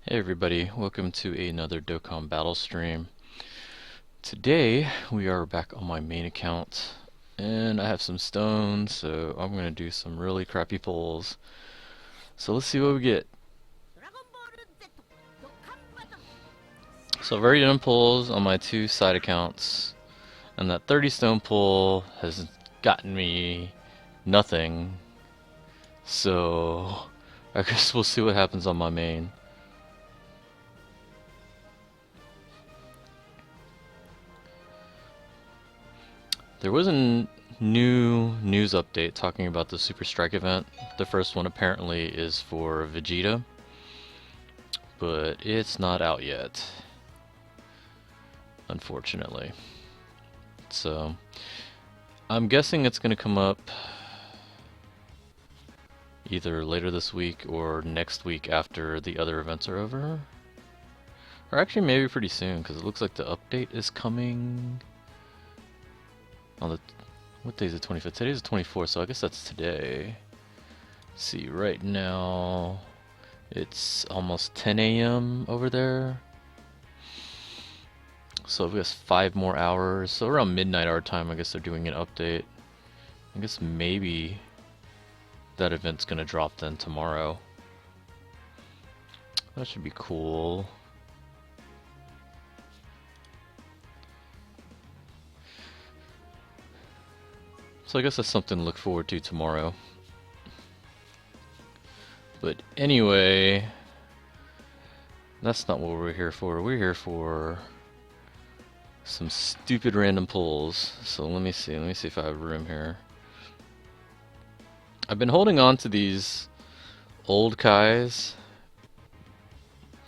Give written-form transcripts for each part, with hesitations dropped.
Hey everybody, welcome to another Dokkan Battle stream. Today we are back on my main account and I have some stones, so I'm going to do some really crappy pulls. So let's see what we get. So I've already done pulls on my two side accounts and that 30 stone pull has gotten me nothing. So I guess we'll see what happens on my main. There was a new news update talking about the Super Strike event. The first one apparently is for Vegeta, but it's not out yet, unfortunately. So I'm guessing it's going to come up either later this week or next week after the other events are over. Or actually maybe pretty soon, because it looks like the update is coming on the... What day is it? 25th? Today's the 24th, so I guess that's today. Let's see, right now it's almost 10 a.m. over there. So we have 5 more hours. So around midnight our time, I guess they're doing an update. I guess maybe that event's gonna drop then tomorrow. That should be cool. So I guess that's something to look forward to tomorrow. But anyway, that's not what we're here for. We're here for some stupid random pulls. So let me see if I have room here. I've been holding on to these old Kais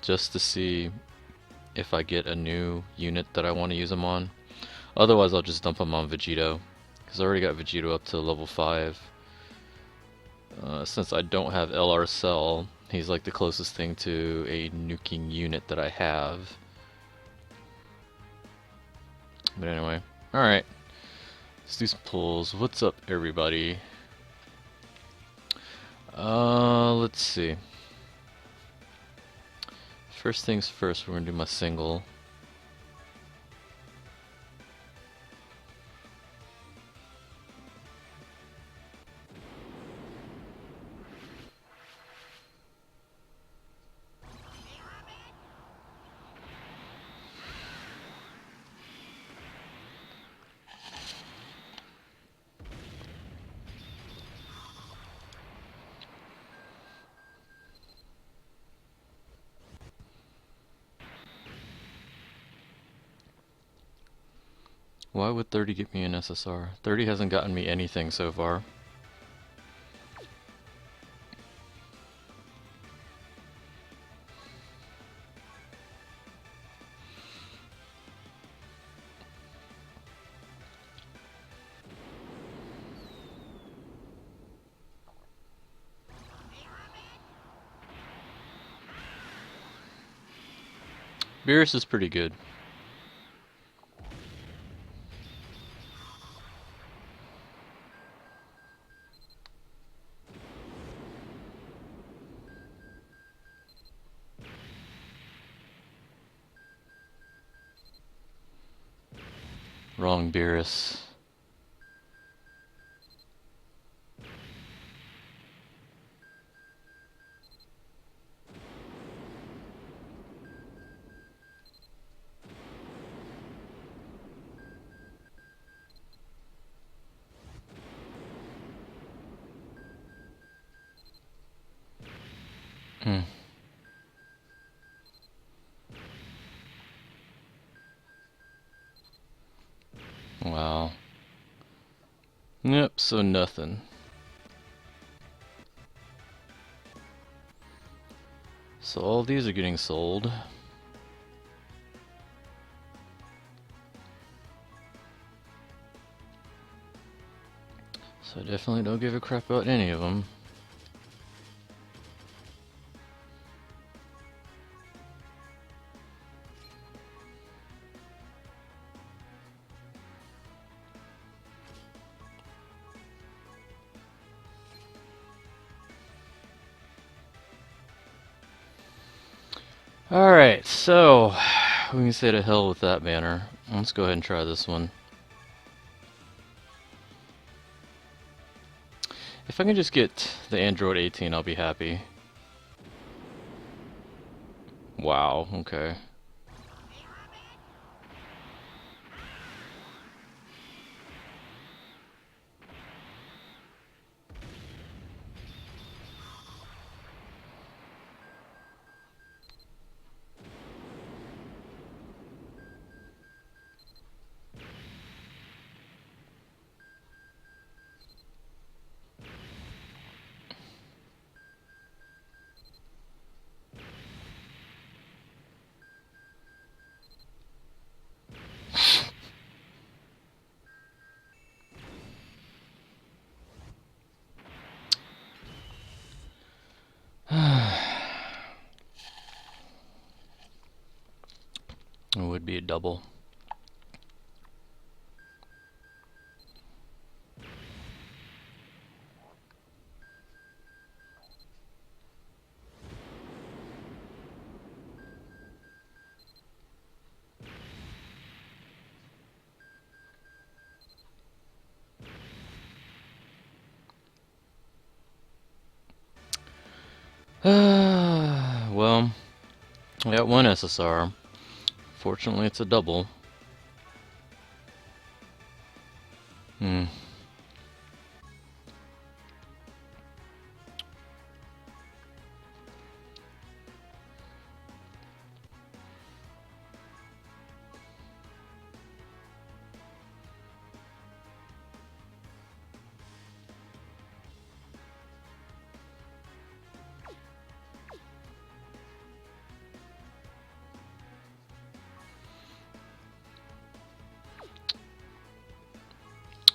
just to see if I get a new unit that I want to use them on. Otherwise I'll just dump them on Vegito, because I already got Vegito up to level 5. Since I don't have LR Cell, he's like the closest thing to a nuking unit that I have. But anyway, alright. Let's do some pulls. What's up, everybody? Let's see. First things first, we're gonna do my single. Why would 30 get me an SSR? 30 hasn't gotten me anything so far. Beerus is pretty good. Wrong Beerus. Hmm. Wow. Yep, so nothing. So all these are getting sold. So I definitely don't give a crap about any of them. Alright, so we can say to hell with that banner. Let's go ahead and try this one. If I can just get the Android 18, I'll be happy. Wow, okay. It would be a double. Well, I got one SSR. Fortunately, it's a double.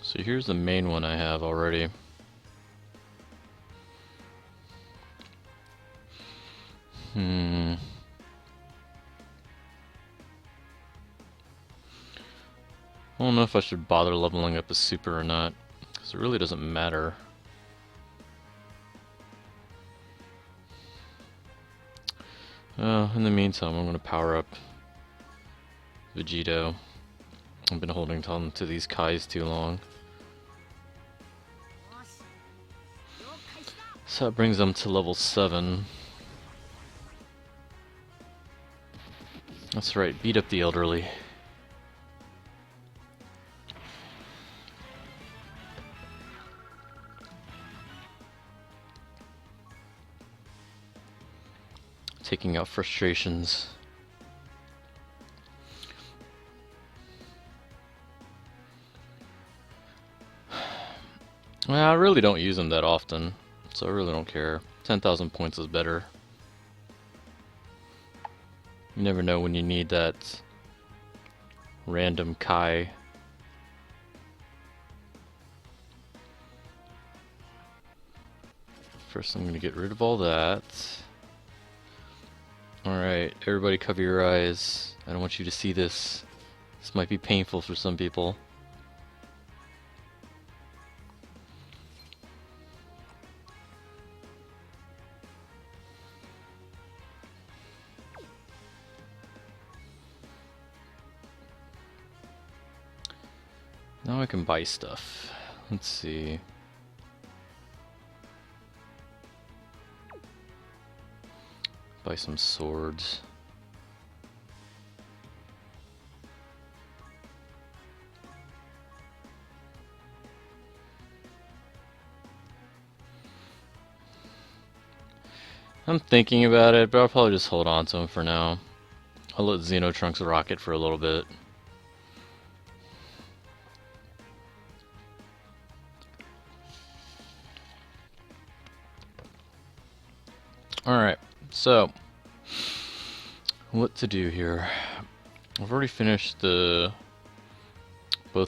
So here's the main one I have already. I don't know if I should bother leveling up a super or not, because it really doesn't matter. In the meantime, I'm going to power up Vegito. I've been holding on to these Kais too long. So that brings them to level 7. That's right, beat up the elderly. Taking out frustrations. Well, I really don't use them that often, so I really don't care. 10,000 points is better. You never know when you need that random Kai. First I'm going to get rid of all that. Alright, everybody cover your eyes. I don't want you to see this. This might be painful for some people. Now I can buy stuff. Let's see. Buy some swords. I'm thinking about it, but I'll probably just hold on to them for now. I'll let Xenotrunks rock it for a little bit. Alright, so what to do here? I've already finished both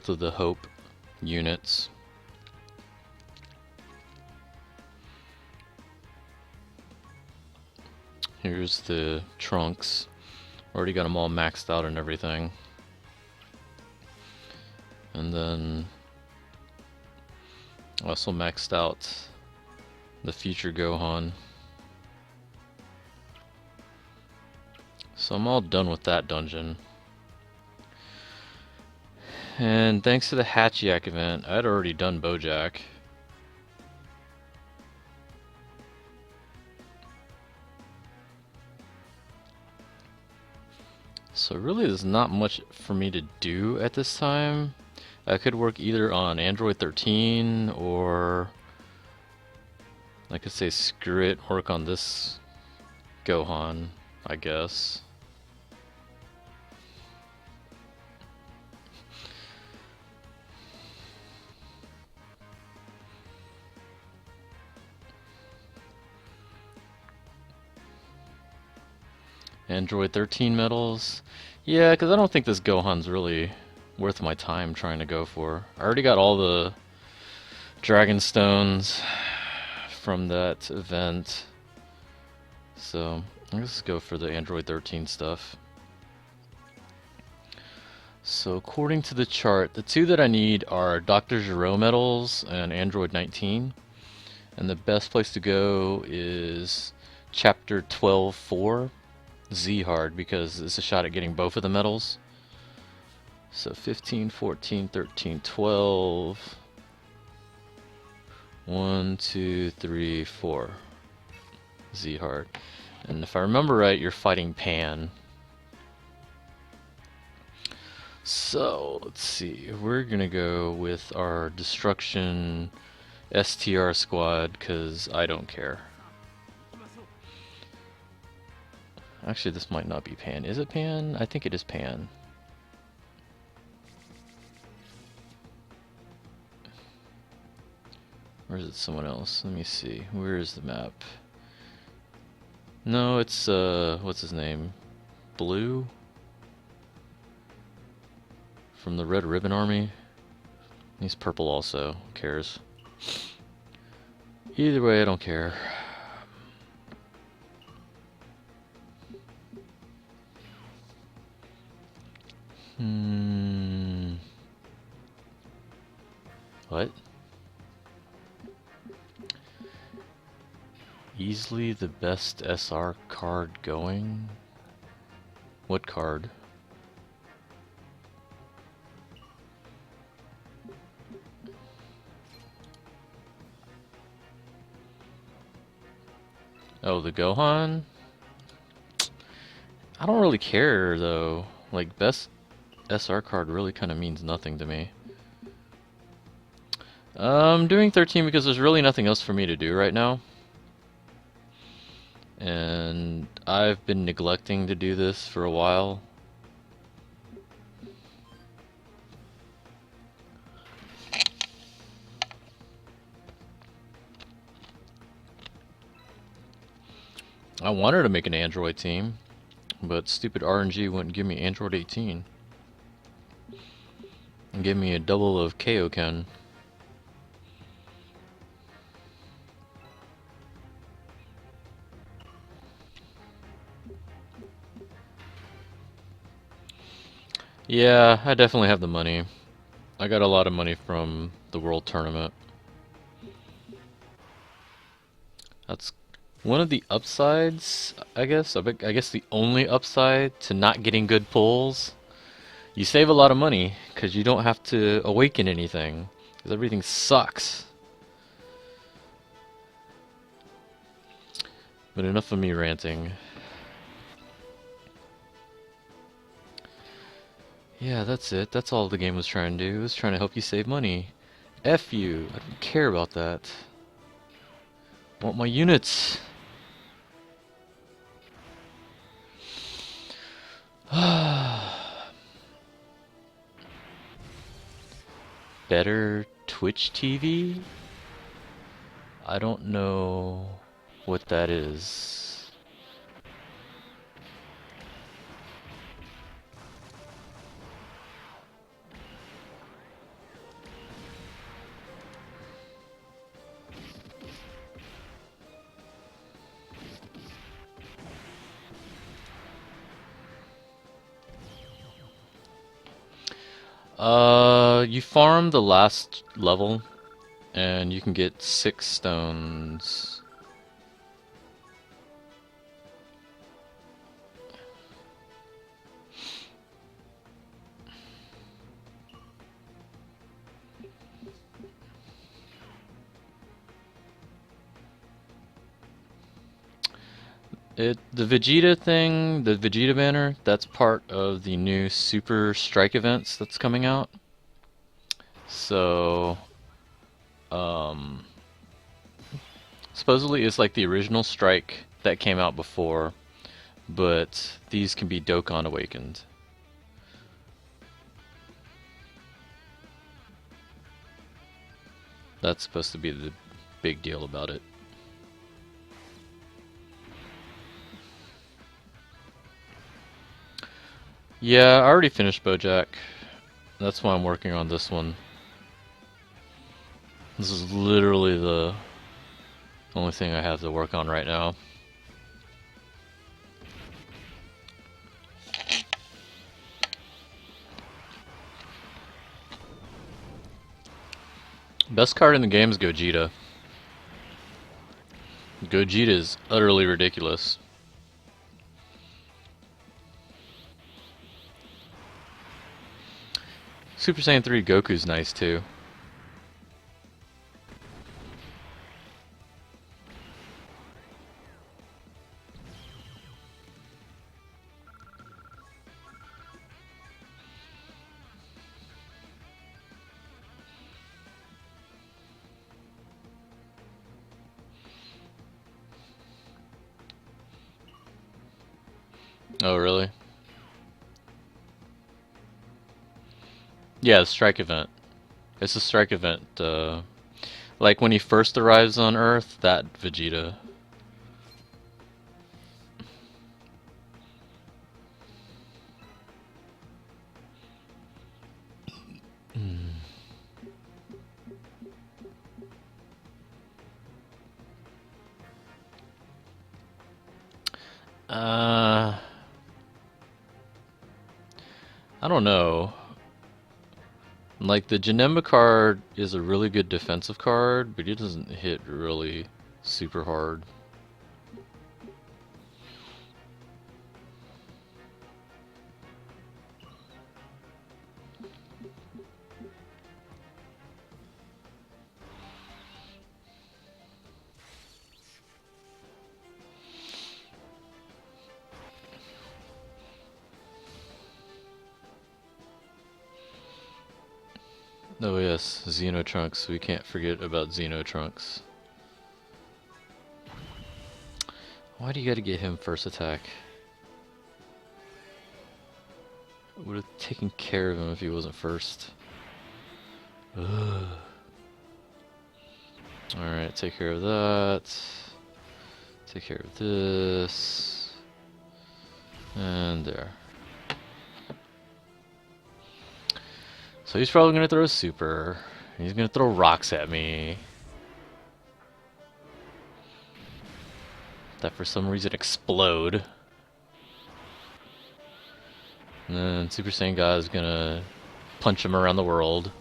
of the Hope units. Here's the Trunks. Already got them all maxed out and everything. And then I also maxed out the future Gohan. So I'm all done with that dungeon. And thanks to the Hatchiyak event, I'd already done Bojack. So really there's not much for me to do at this time. I could work either on Android 13 or I could say screw it, work on this Gohan, I guess. Android 13 medals. Yeah, because I don't think this Gohan's really worth my time trying to go for. I already got all the Dragon Stones from that event. So, let's go for the Android 13 stuff. So, according to the chart, the two that I need are Dr. Gero medals and Android 19. And the best place to go is Chapter 12-4. Z hard because it's a shot at getting both of the medals. So 15, 14, 13, 12. 1, 2, 3, 4. Z hard. And if I remember right, you're fighting Pan. So let's see. We're gonna go with our Destruction STR squad because I don't care. Actually, this might not be Pan. Is it Pan? I think it is Pan. Or is it someone else? Let me see. Where is the map? No, it's, what's his name? Blue? From the Red Ribbon Army? He's purple also. Who cares? Either way, I don't care. What? Easily the best SR card going? What card? Oh, the Gohan? I don't really care though. Like, best SR card really kind of means nothing to me. I'm doing 13 because there's really nothing else for me to do right now. And I've been neglecting to do this for a while. I wanted to make an Android team, but stupid RNG wouldn't give me Android 18. And give me a double of Kaioken. Yeah, I definitely have the money. I got a lot of money from the World Tournament. That's one of the upsides, I guess. I guess the only upside to not getting good pulls. You save a lot of money because you don't have to awaken anything because everything sucks. But enough of me ranting. Yeah, that's it. That's all the game was trying to do. It was trying to help you save money. F you. I don't care about that. I want my units. Better Twitch TV? I don't know what that is. You farm the last level, and you can get 6 stones. The Vegeta thing, the Vegeta banner, that's part of the new Super Strike events that's coming out. So, um, supposedly it's like the original Strike that came out before, but these can be Dokkan awakened. That's supposed to be the big deal about it. Yeah, I already finished BoJack. That's why I'm working on this one. This is literally the only thing I have to work on right now. Best card in the game is Gogeta. Gogeta is utterly ridiculous. Super Saiyan 3 Goku's nice too. Oh, really? Yeah, the strike event. It's a strike event. Like when he first arrives on Earth, that Vegeta. I don't know. Like the Janemba card is a really good defensive card, but it doesn't hit really super hard. Oh yes, Xenotrunks. We can't forget about Xenotrunks. Why do you gotta get him first attack? Would have taken care of him if he wasn't first. Alright, take care of that. Take care of this. And there. So he's probably gonna throw a super. He's gonna throw rocks at me. That for some reason explode. And then Super Saiyan God is gonna punch him around the world.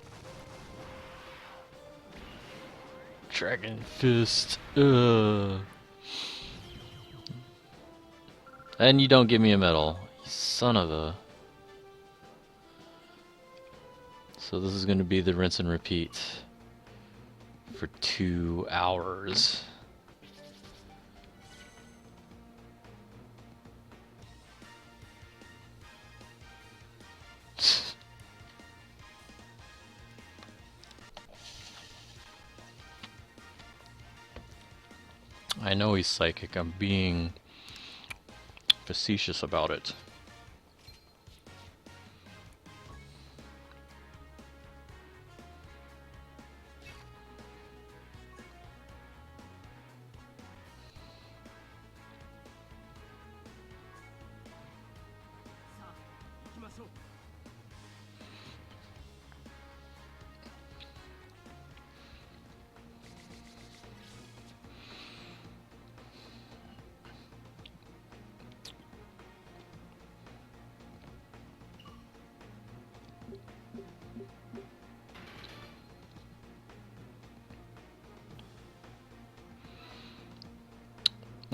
Dragon Fist. Ugh. And you don't give me a medal. You son of a... So this is gonna be the rinse and repeat for 2 hours. I know he's psychic. I'm being facetious about it.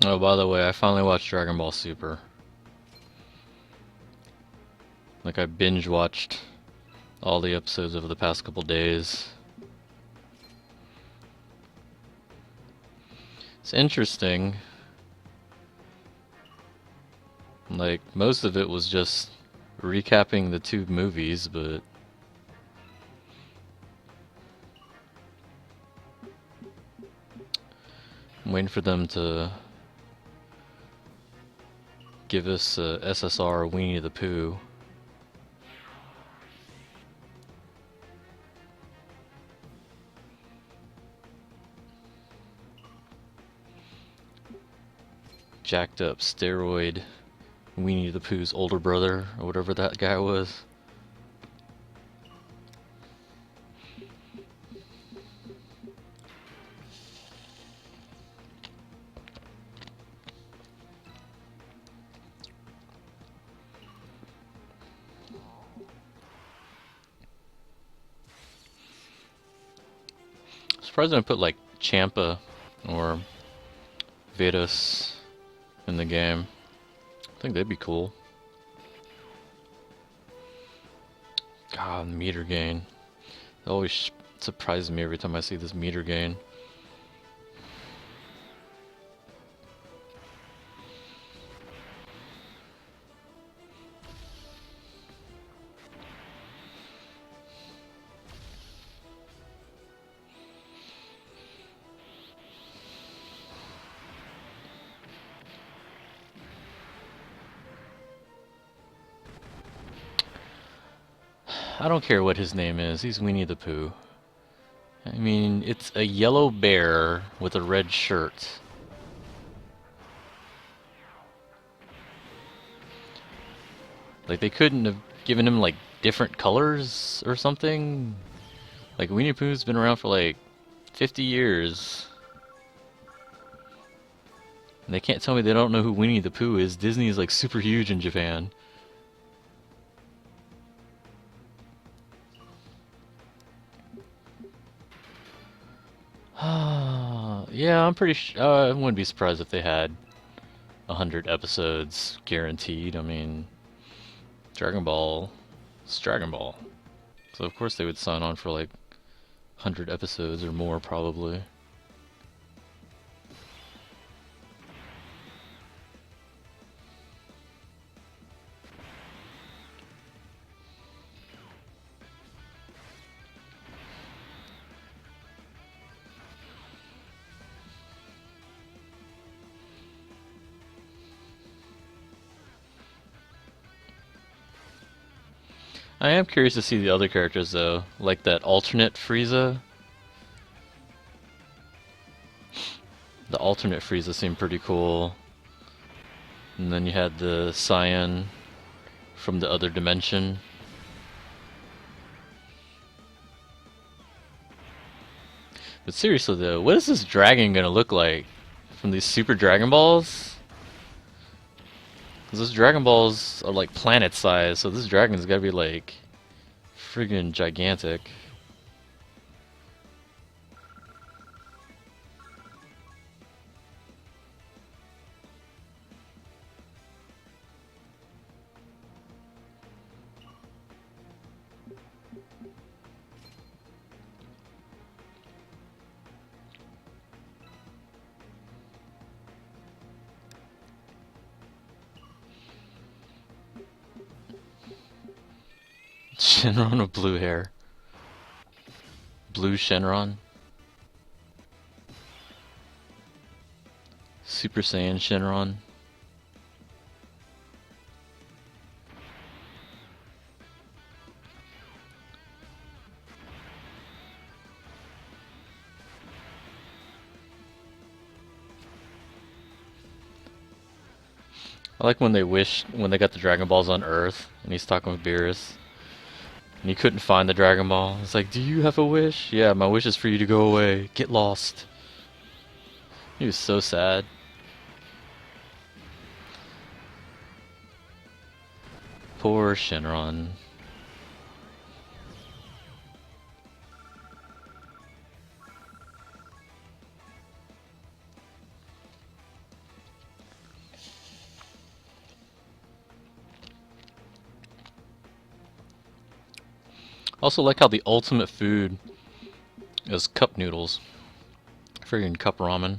Oh, by the way, I finally watched Dragon Ball Super. Like, I binge watched all the episodes over the past couple days. It's interesting. Like, most of it was just recapping the 2 movies, but I'm waiting for them to give us SSR Winnie the Pooh. Jacked up steroid Winnie the Pooh's older brother, or whatever that guy was. Surprised I didn't put like Champa or Beerus in the game. I think they'd be cool. God, meter gain. It always surprises me every time I see this meter gain. I don't care what his name is, he's Winnie the Pooh. I mean, it's a yellow bear with a red shirt. Like, they couldn't have given him, like, different colors or something? Like, Winnie the Pooh's been around for, like, 50 years. And they can't tell me they don't know who Winnie the Pooh is. Disney is, like, super huge in Japan. Yeah, I'm pretty sure. I wouldn't be surprised if they had 100 episodes guaranteed. I mean, Dragon Ball, it's Dragon Ball. So of course they would sign on for like 100 episodes or more, probably. I am curious to see the other characters though, like that alternate Frieza. The alternate Frieza seemed pretty cool. And then you had the Saiyan from the other dimension. But seriously though, what is this dragon gonna look like from these Super Dragon Balls? Because those Dragon Balls are like planet size, so this dragon's gotta be like friggin' gigantic. Shenron with blue hair. Blue Shenron. Super Saiyan Shenron. I like when when they got the Dragon Balls on Earth, and he's talking with Beerus. And he couldn't find the Dragon Ball. It's like, do you have a wish? Yeah, my wish is for you to go away. Get lost. He was so sad. Poor Shenron. Also like how the ultimate food is cup noodles. Friggin' cup ramen.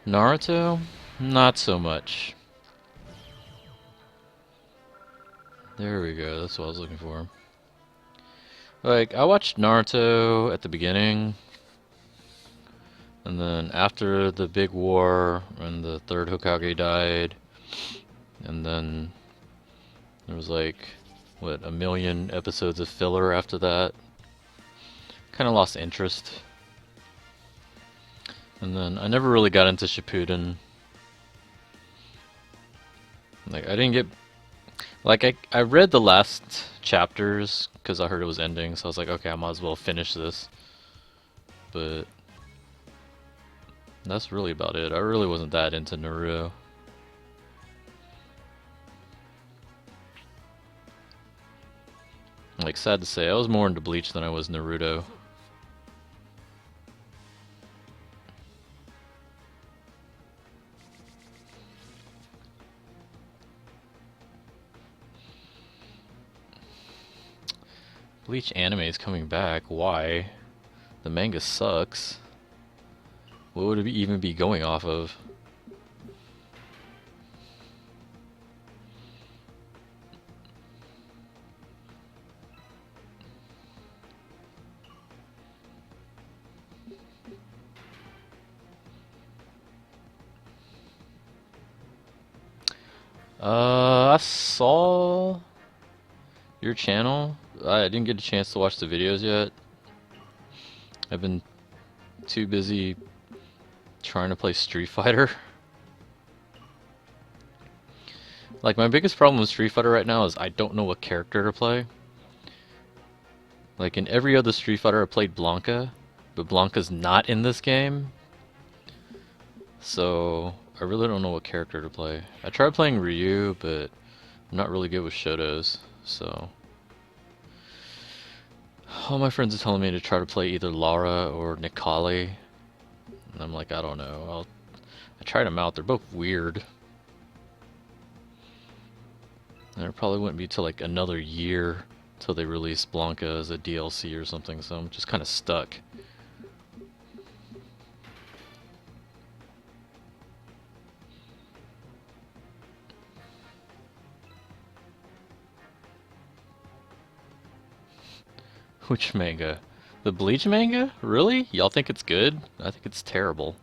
Naruto? Not so much. There we go, that's what I was looking for. Like, I watched Naruto at the beginning, and then after the big war, when the third Hokage died, and then there was like, what, 1,000,000 episodes of filler after that. Kind of lost interest. And then I never really got into Shippuden. Like, I didn't get... Like, I read the last chapters, because I heard it was ending, so I was like, okay, I might as well finish this. But... that's really about it. I really wasn't that into Naruto. Like, sad to say, I was more into Bleach than I was Naruto. Bleach anime is coming back. Why? The manga sucks. What would it even be going off of? I saw your channel. I didn't get a chance to watch the videos yet. I've been too busy trying to play Street Fighter. Like, my biggest problem with Street Fighter right now is I don't know what character to play. Like, in every other Street Fighter I played Blanca, but Blanca's not in this game. So, I really don't know what character to play. I tried playing Ryu, but I'm not really good with Shotos, so... all my friends are telling me to try to play either Lara or Nikali. And I'm like, I don't know. I tried them out. They're both weird. And it probably wouldn't be till like another year till they release Blanca as a DLC or something, so I'm just kind of stuck. Which manga? The Bleach manga? Really? Y'all think it's good? I think it's terrible.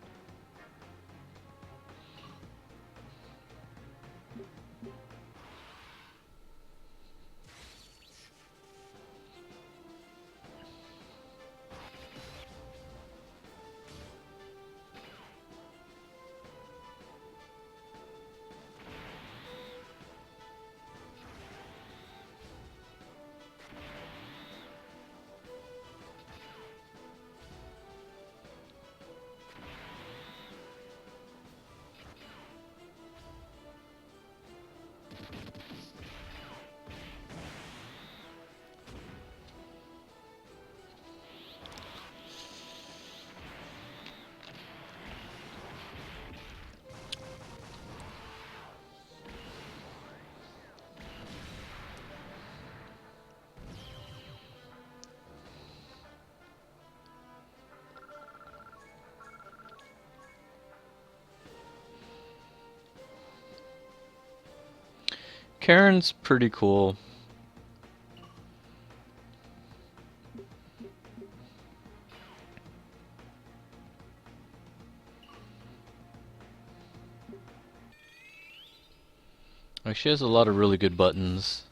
Karen's pretty cool. Like, she has a lot of really good buttons.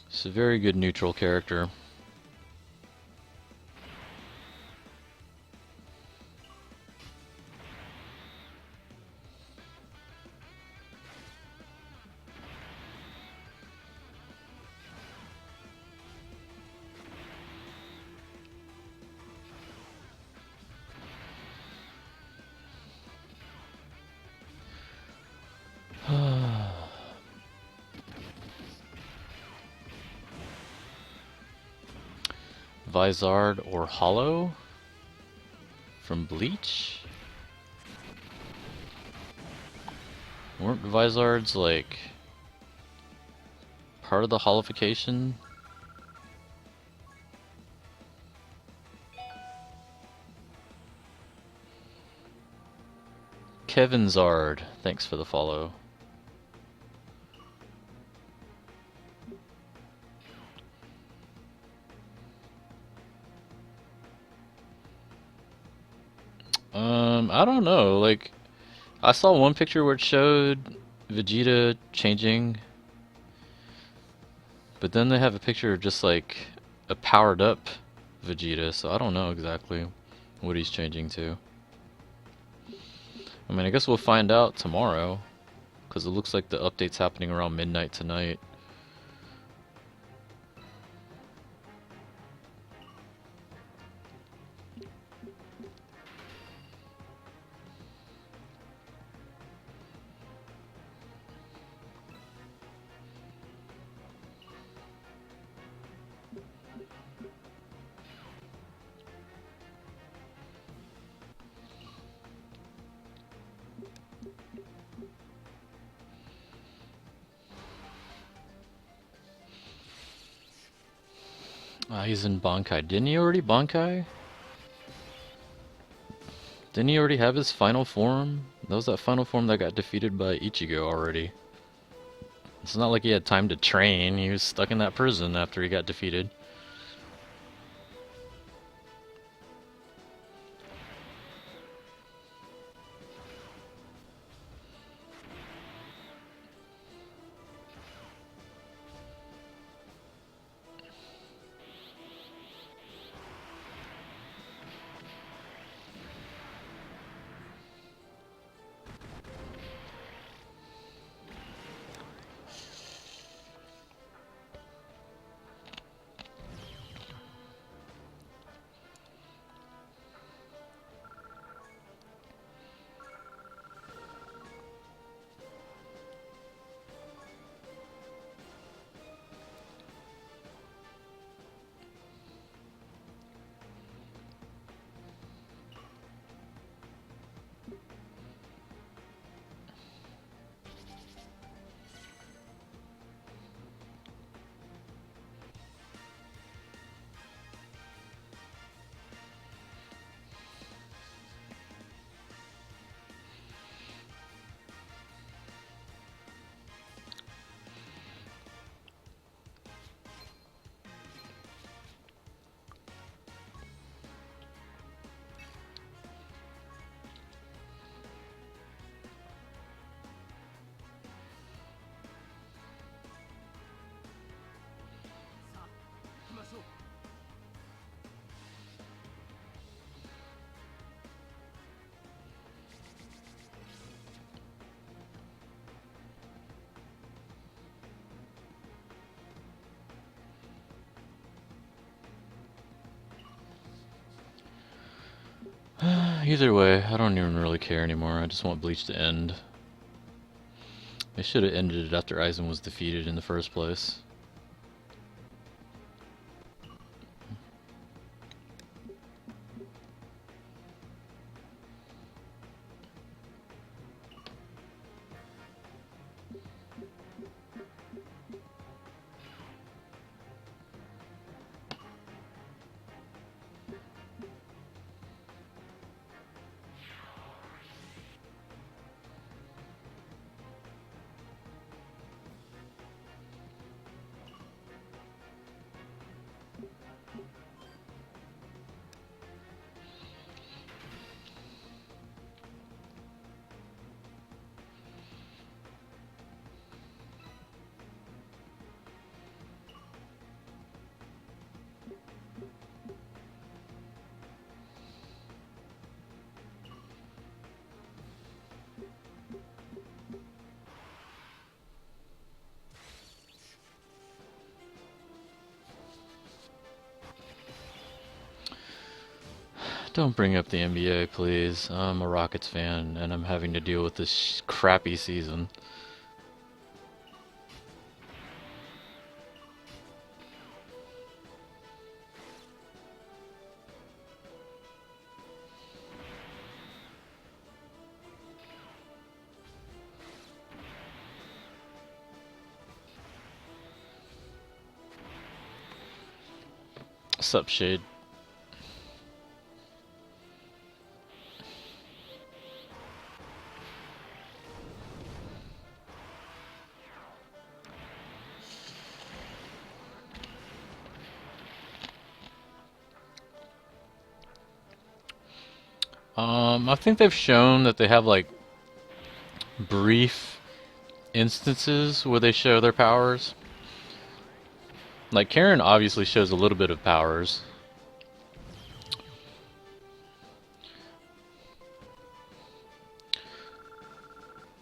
She's a very good neutral character. Vizard or Hollow from Bleach? Weren't Vizards like part of the holification? Kevin Zard, thanks for the follow. I don't know. Like, I saw one picture where it showed Vegeta changing, but then they have a picture of just like a powered up Vegeta, so I don't know exactly what he's changing to. I mean, I guess we'll find out tomorrow, because it looks like the update's happening around midnight tonight. He's in Bankai. Didn't he already Bankai? Didn't he already have his final form? That was that final form that got defeated by Ichigo already. It's not like he had time to train. He was stuck in that prison after he got defeated. Either way, I don't even really care anymore. I just want Bleach to end. They should have ended it after Aizen was defeated in the first place. Don't bring up the NBA, please. I'm a Rockets fan, and I'm having to deal with this crappy season. Sup, Shade? I think they've shown that they have like brief instances where they show their powers. Like Karen obviously shows a little bit of powers.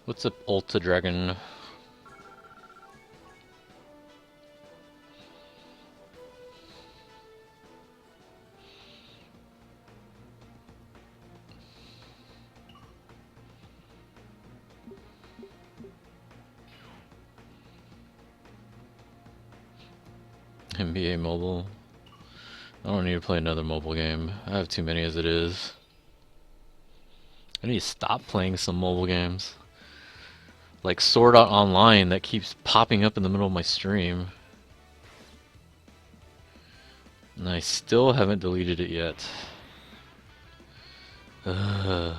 What's up, Ultra Dragon? NBA Mobile. I don't need to play another mobile game. I have too many as it is. I need to stop playing some mobile games. Like Sword Art Online that keeps popping up in the middle of my stream. And I still haven't deleted it yet. Ugh.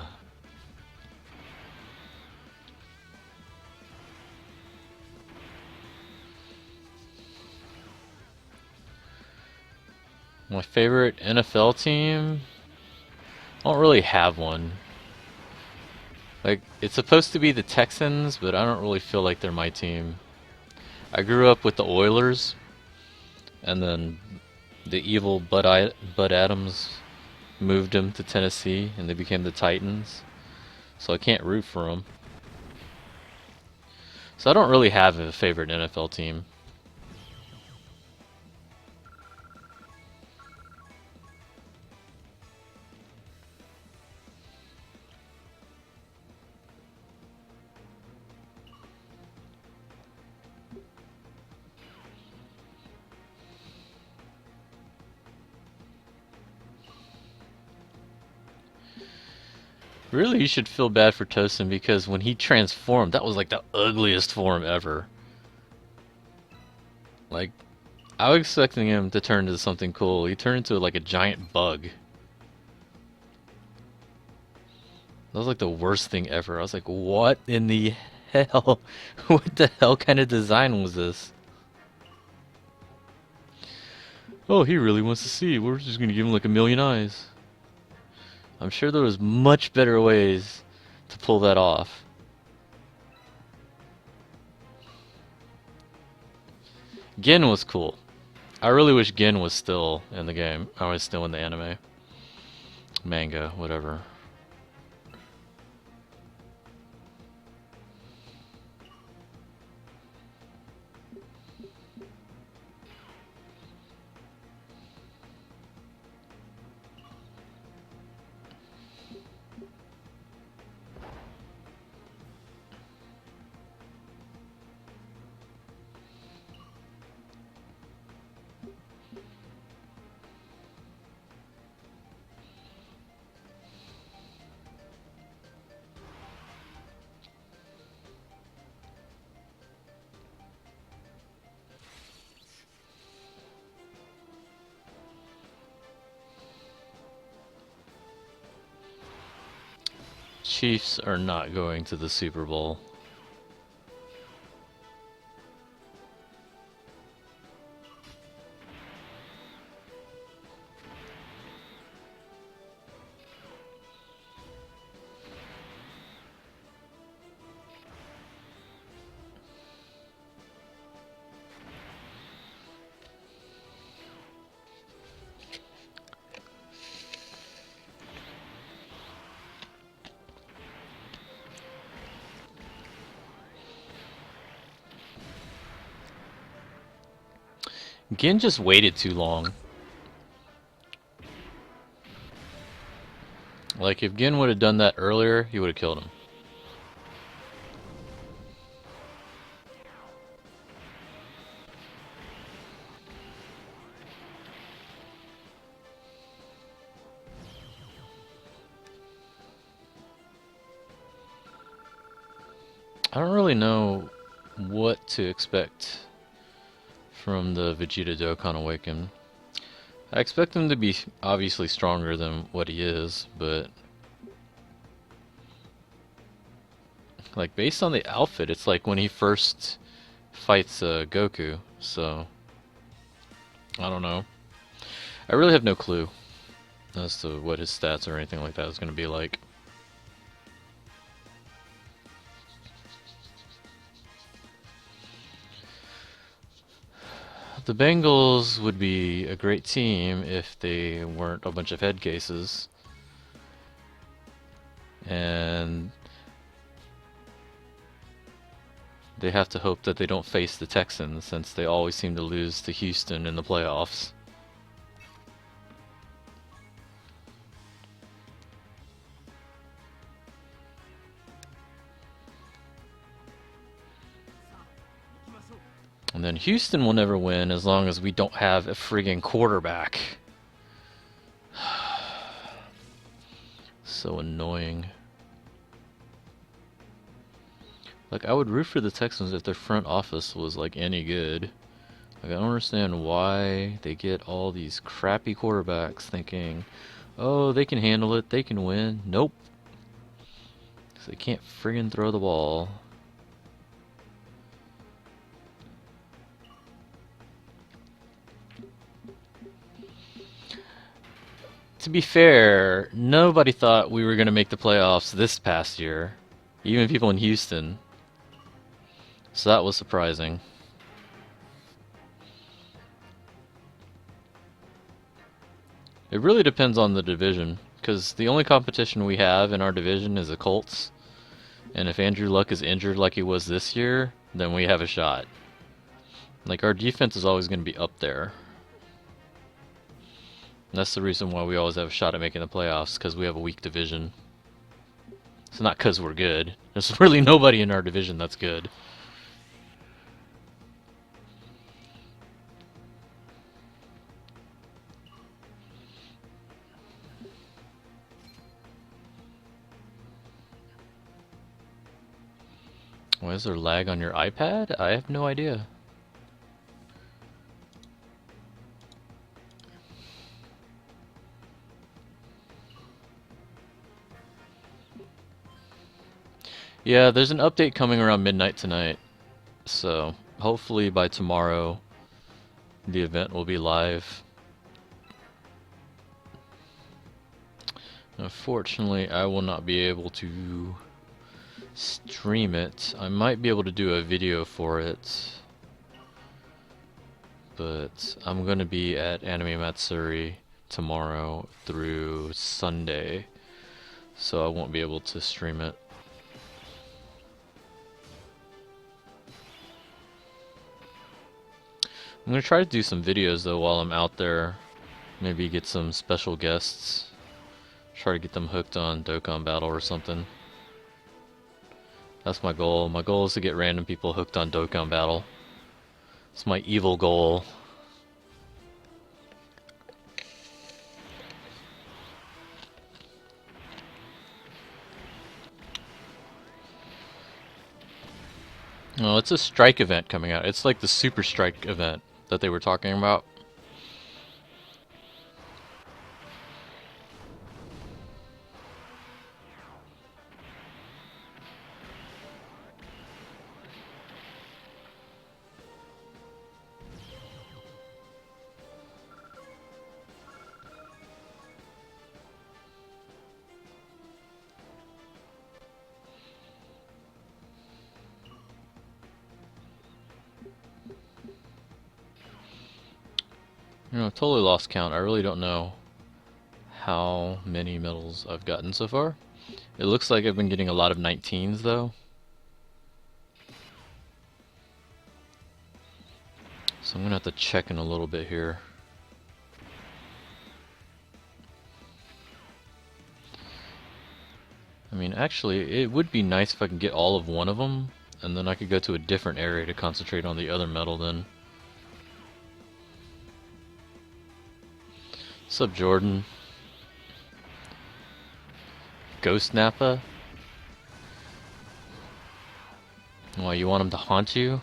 My favorite NFL team? I don't really have one. Like, it's supposed to be the Texans, but I don't really feel like they're my team. I grew up with the Oilers, and then the evil Bud Adams moved them to Tennessee, and they became the Titans. So I can't root for them. So I don't really have a favorite NFL team. Really, you should feel bad for Tosin because when he transformed, that was like the ugliest form ever. Like, I was expecting him to turn into something cool. He turned into like a giant bug. That was like the worst thing ever. I was like, what in the hell? What the hell kind of design was this? Oh, he really wants to see. We're just gonna give him like a million eyes. I'm sure there was much better ways to pull that off. Gin was cool. I really wish Gin was still in the game. I was still in the anime. Manga, whatever. Chiefs are not going to the Super Bowl. Gin just waited too long. Like, if Gin would have done that earlier, he would have killed him. I don't really know what to expect from the Vegeta Dokkan Awaken. I expect him to be obviously stronger than what he is, but like based on the outfit, it's like when he first fights Goku, so I don't know. I really have no clue. as to what his stats or anything like that is going to be like. The Bengals would be a great team if they weren't a bunch of head cases. And they have to hope that they don't face the Texans, since they always seem to lose to Houston in the playoffs. And then Houston will never win as long as we don't have a friggin' quarterback. So annoying. Like, I would root for the Texans if their front office was, like, any good. Like, I don't understand why they get all these crappy quarterbacks thinking, oh, they can handle it, they can win. Nope. 'Cause they can't friggin' throw the ball. To be fair, nobody thought we were going to make the playoffs this past year. Even people in Houston. So that was surprising. It really depends on the division, because the only competition we have in our division is the Colts. And if Andrew Luck is injured like he was this year, then we have a shot. Like, our defense is always going to be up there. And that's the reason why we always have a shot at making the playoffs, because we have a weak division. It's not because we're good. There's really nobody in our division that's good. Why is there lag on your iPad? I have no idea. Yeah, there's an update coming around midnight tonight. So, hopefully by tomorrow, the event will be live. Unfortunately, I will not be able to stream it. I might be able to do a video for it, but I'm gonna be at Anime Matsuri tomorrow through Sunday, so I won't be able to stream it. I'm gonna try to do some videos though while I'm out there. Maybe get some special guests. Try to get them hooked on Dokkan Battle or something. That's my goal. My goal is to get random people hooked on Dokkan Battle. It's my evil goal. Oh, it's a strike event coming out. It's like the Super Strike event that they were talking about. You know, I've totally lost count. I really don't know how many medals I've gotten so far. It looks like I've been getting a lot of 19s though. So I'm gonna have to check in a little bit here. I mean, actually, it would be nice if I could get all of one of them, and then I could go to a different area to concentrate on the other medal then. What's up, Jordan? Ghost Nappa? Why, you want him to haunt you?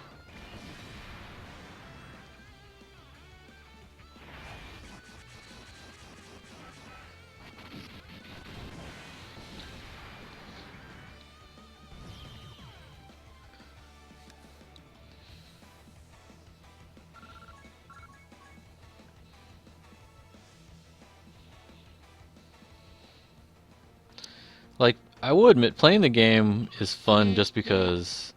Like, I will admit, playing the game is fun just because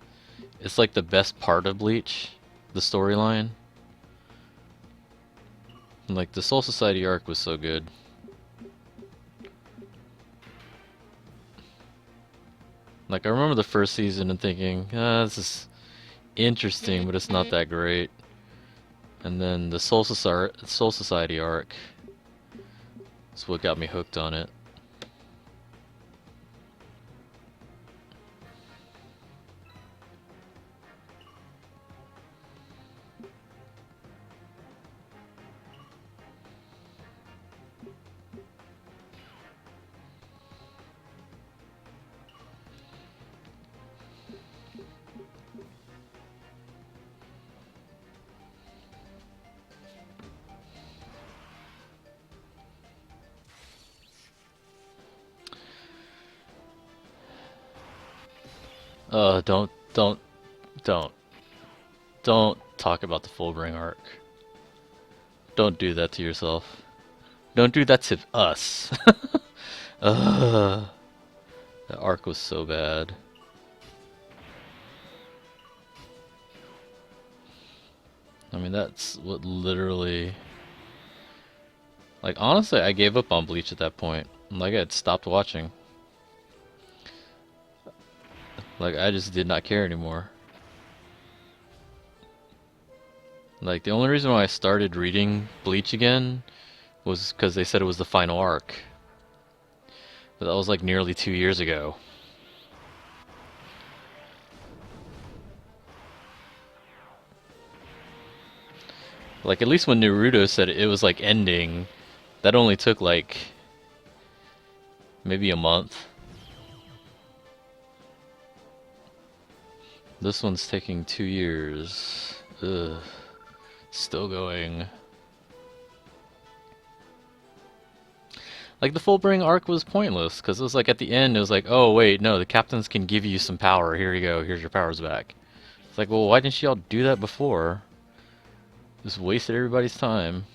it's like the best part of Bleach, the storyline. Like, the Soul Society arc was so good. Like, I remember the first season and thinking, this is interesting, but it's not that great. And then the Soul Society arc is what got me hooked on it. Don't talk about the Fullbring arc. Don't do that to yourself. Don't do that to us. Ugh. That arc was so bad. I mean, that's what literally... Like, honestly, I gave up on Bleach at that point. Like, I had stopped watching. Like, I just did not care anymore. Like, the only reason why I started reading Bleach again was because they said it was the final arc. But that was like nearly 2 years ago. Like, at least when Naruto said it was like ending, that only took like maybe a month. This one's taking 2 years. Ugh. Still going. Like, the Fullbring arc was pointless, because it was like at the end, it was like, oh wait, no, the captains can give you some power, here you go, here's your powers back. It's like, well, why didn't y'all do that before? Just wasted everybody's time.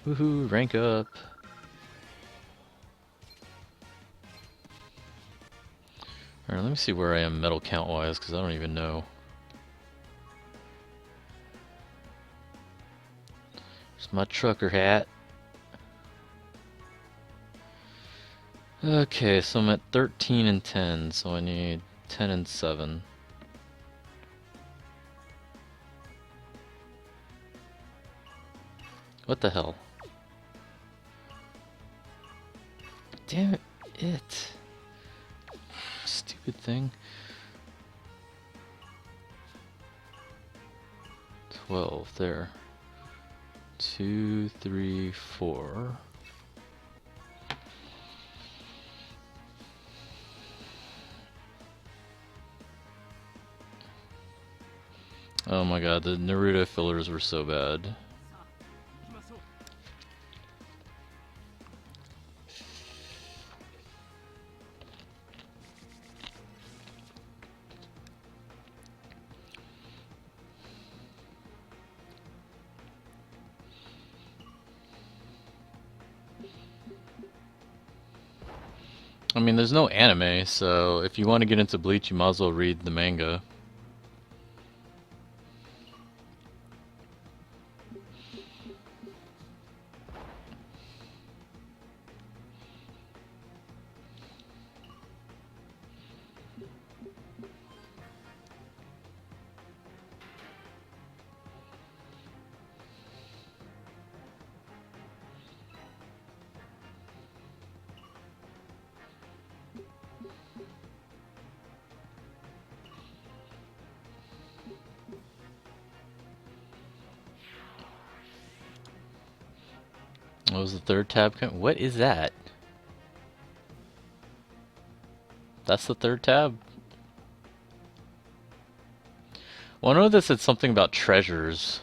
Woohoo, rank up. Alright, let me see where I am medal count wise, because I don't even know. It's my trucker hat. Okay, so I'm at 13 and 10, so I need 10 and 7. What the hell? Damn it. Stupid thing. 12, there. 2, 3, 4. Oh my god, the Naruto fillers were so bad. I mean, there's no anime, so if you want to get into Bleach, you might as well read the manga. What was the third tab? What is that? That's the third tab? Well, I know that said something about treasures.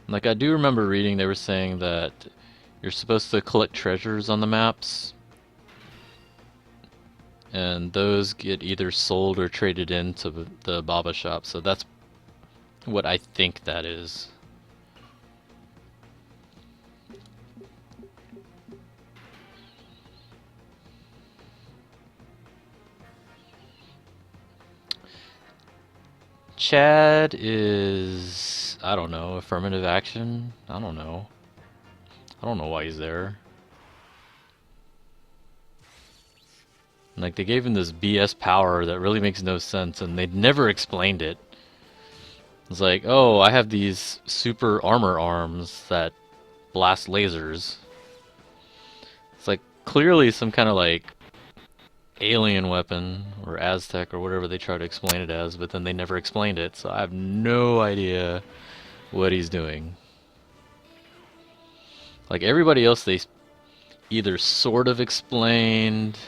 Like, I do remember reading they were saying that you're supposed to collect treasures on the maps. and those get either sold or traded into the Baba shop. So that's what I think that is. Chad is, I don't know, affirmative action? I don't know. I don't know why he's there. Like, they gave him this BS power that really makes no sense, and they never explained it. It's like, oh, I have these super armor arms that blast lasers. It's like, clearly some kind of, like, alien weapon, or Aztec, or whatever they try to explain it as, but then they never explained it, so I have no idea what he's doing. Like, everybody else, they either sort of explained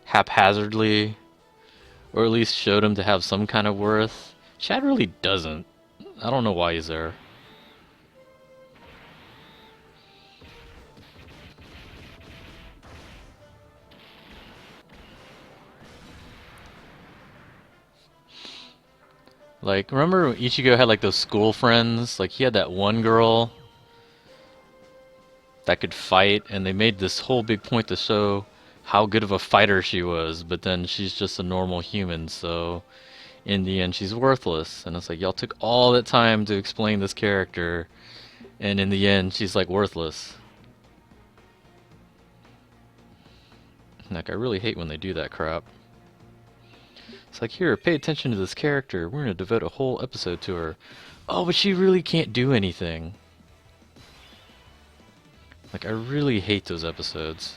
haphazardly, or at least showed him to have some kind of worth. Chad really doesn't. I don't know why he's there. Like, remember Ichigo had like those school friends? Like, he had that one girl that could fight, and they made this whole big point to show how good of a fighter she was, but then she's just a normal human, so in the end she's worthless. And it's like, y'all took all that time to explain this character, and in the end she's like worthless. Like, I really hate when they do that crap. It's like, here, pay attention to this character. We're gonna devote a whole episode to her. Oh, but she really can't do anything. Like, I really hate those episodes.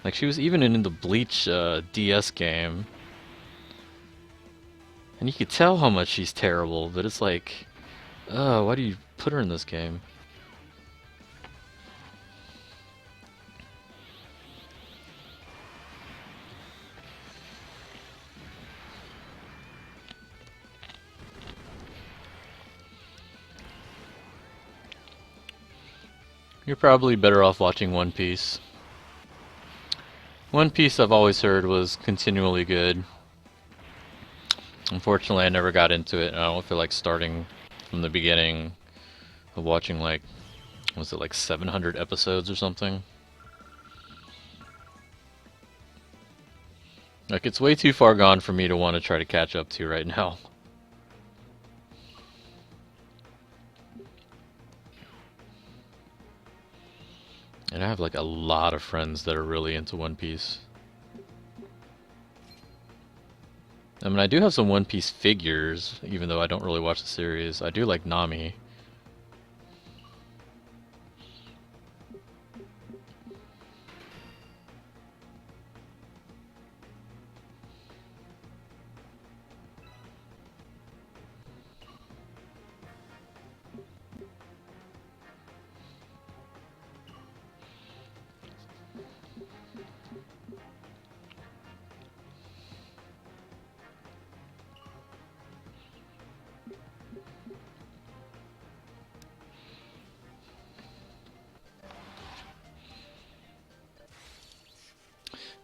Like, she was even in the Bleach DS game. And you could tell how much she's terrible, but it's like, oh, why do you put her in this game? You're probably better off watching One Piece. One Piece, I've always heard, was continually good. Unfortunately, I never got into it, and I don't feel like starting from the beginning of watching, like, was it like 700 episodes or something? Like, it's way too far gone for me to want to try to catch up to right now. And I have like a lot of friends that are really into One Piece. I mean, I do have some One Piece figures, even though I don't really watch the series. I do like Nami.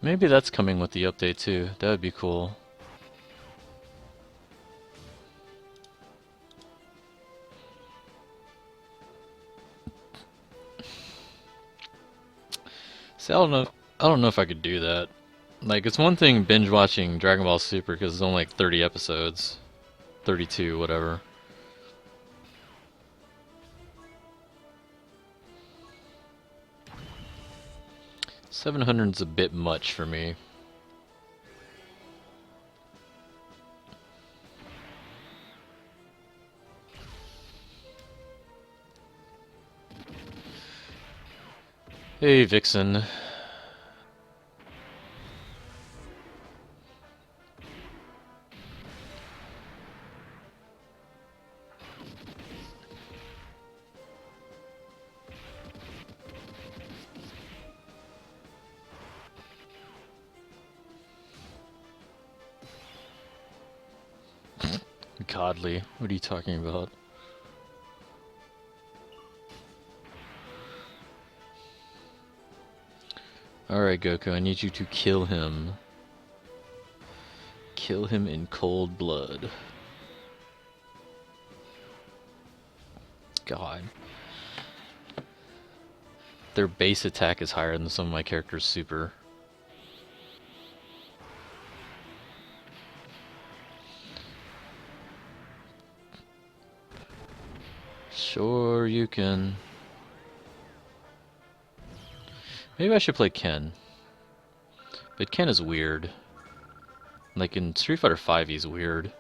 Maybe that's coming with the update too. That would be cool. See, I don't know if I could do that. Like, it's one thing binge watching Dragon Ball Super because it's only like 30 episodes. 32, whatever. 700's a bit much for me. Hey, Vixen. Godly. What are you talking about? Alright, Goku, I need you to kill him. Kill him in cold blood. God. Their base attack is higher than some of my characters' super. Sure, you can. Maybe I should play Ken. But Ken is weird. Like in Street Fighter V, he's weird.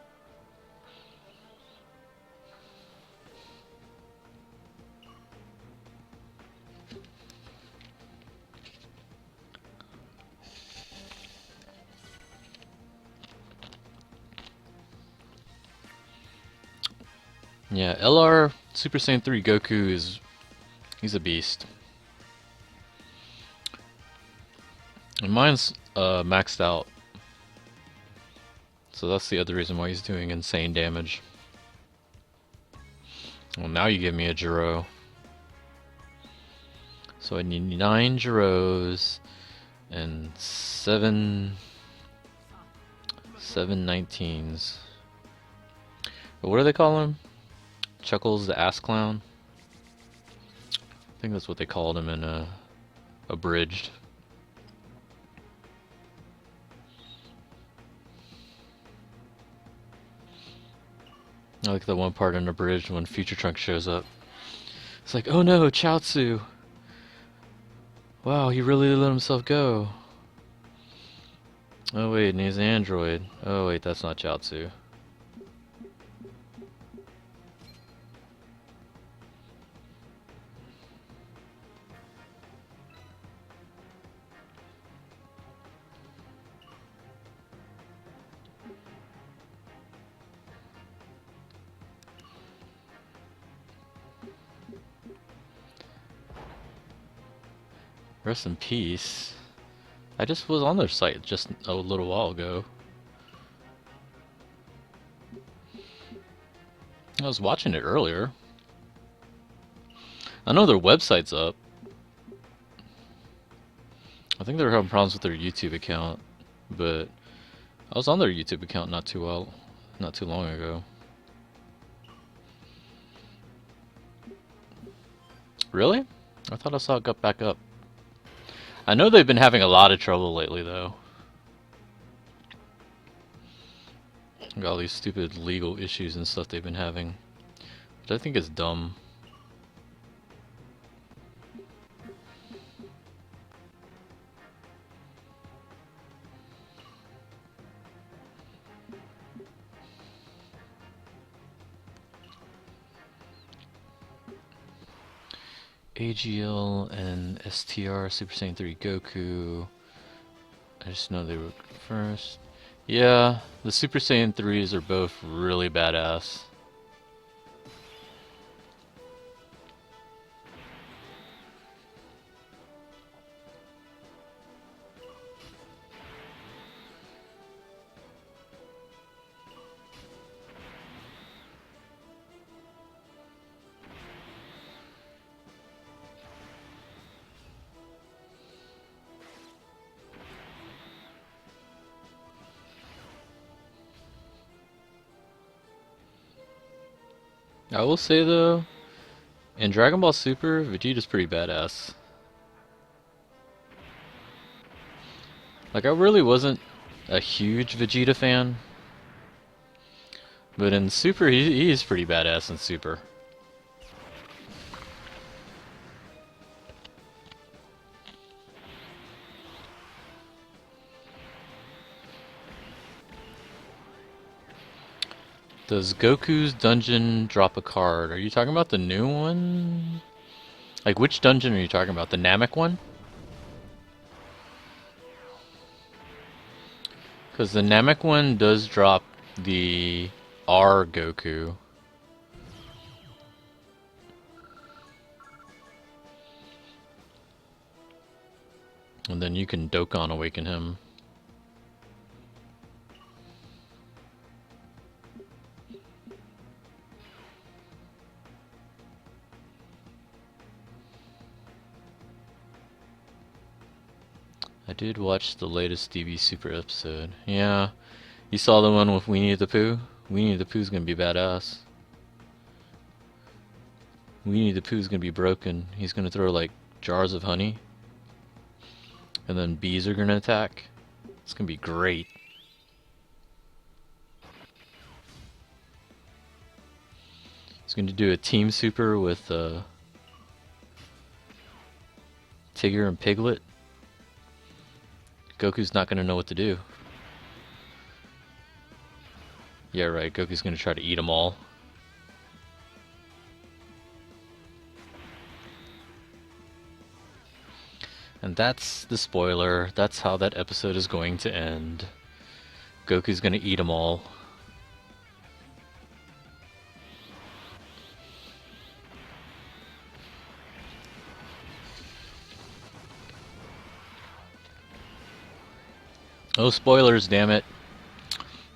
Yeah, LR Super Saiyan 3 Goku he's a beast. And mine's maxed out. So that's the other reason why he's doing insane damage. Well, now you give me a Jiro. So I need 9 Jiros and 7 19s. But what do they call him? Chuckles the ass clown? I think that's what they called him in Abridged. I like the one part in Abridged when Future Trunks shows up. It's like, oh no, Chaozu! Wow, he really let himself go. Oh wait, and he's an android. Oh wait, that's not Chaozu. Rest in peace. I just was on their site just a little while ago. I was watching it earlier. I know their website's up. I think they were having problems with their YouTube account, but I was on their YouTube account not too long ago. Really? I thought I saw it got back up. I know they've been having a lot of trouble lately, though. Got all these stupid legal issues and stuff they've been having, which I think is dumb. AGL and STR Super Saiyan 3 Goku. I just know they were first. Yeah, the Super Saiyan 3s are both really badass. I will say though, in Dragon Ball Super, Vegeta's pretty badass. Like, I really wasn't a huge Vegeta fan, but in Super, he's pretty badass in Super. Does Goku's dungeon drop a card? Are you talking about the new one? Like, which dungeon are you talking about? The Namek one? Because the Namek one does drop the R Goku. And then you can Dokkan awaken him. I did watch the latest DB Super episode. Yeah, you saw the one with Winnie the Pooh? Winnie the Pooh's gonna be badass. Winnie the Pooh's gonna be broken. He's gonna throw like jars of honey. And then bees are gonna attack. It's gonna be great. He's gonna do a team super with Tigger and Piglet. Goku's not gonna know what to do. Yeah, right. Goku's gonna try to eat them all. And that's the spoiler. That's how that episode is going to end. Goku's gonna eat them all. No spoilers, damn it.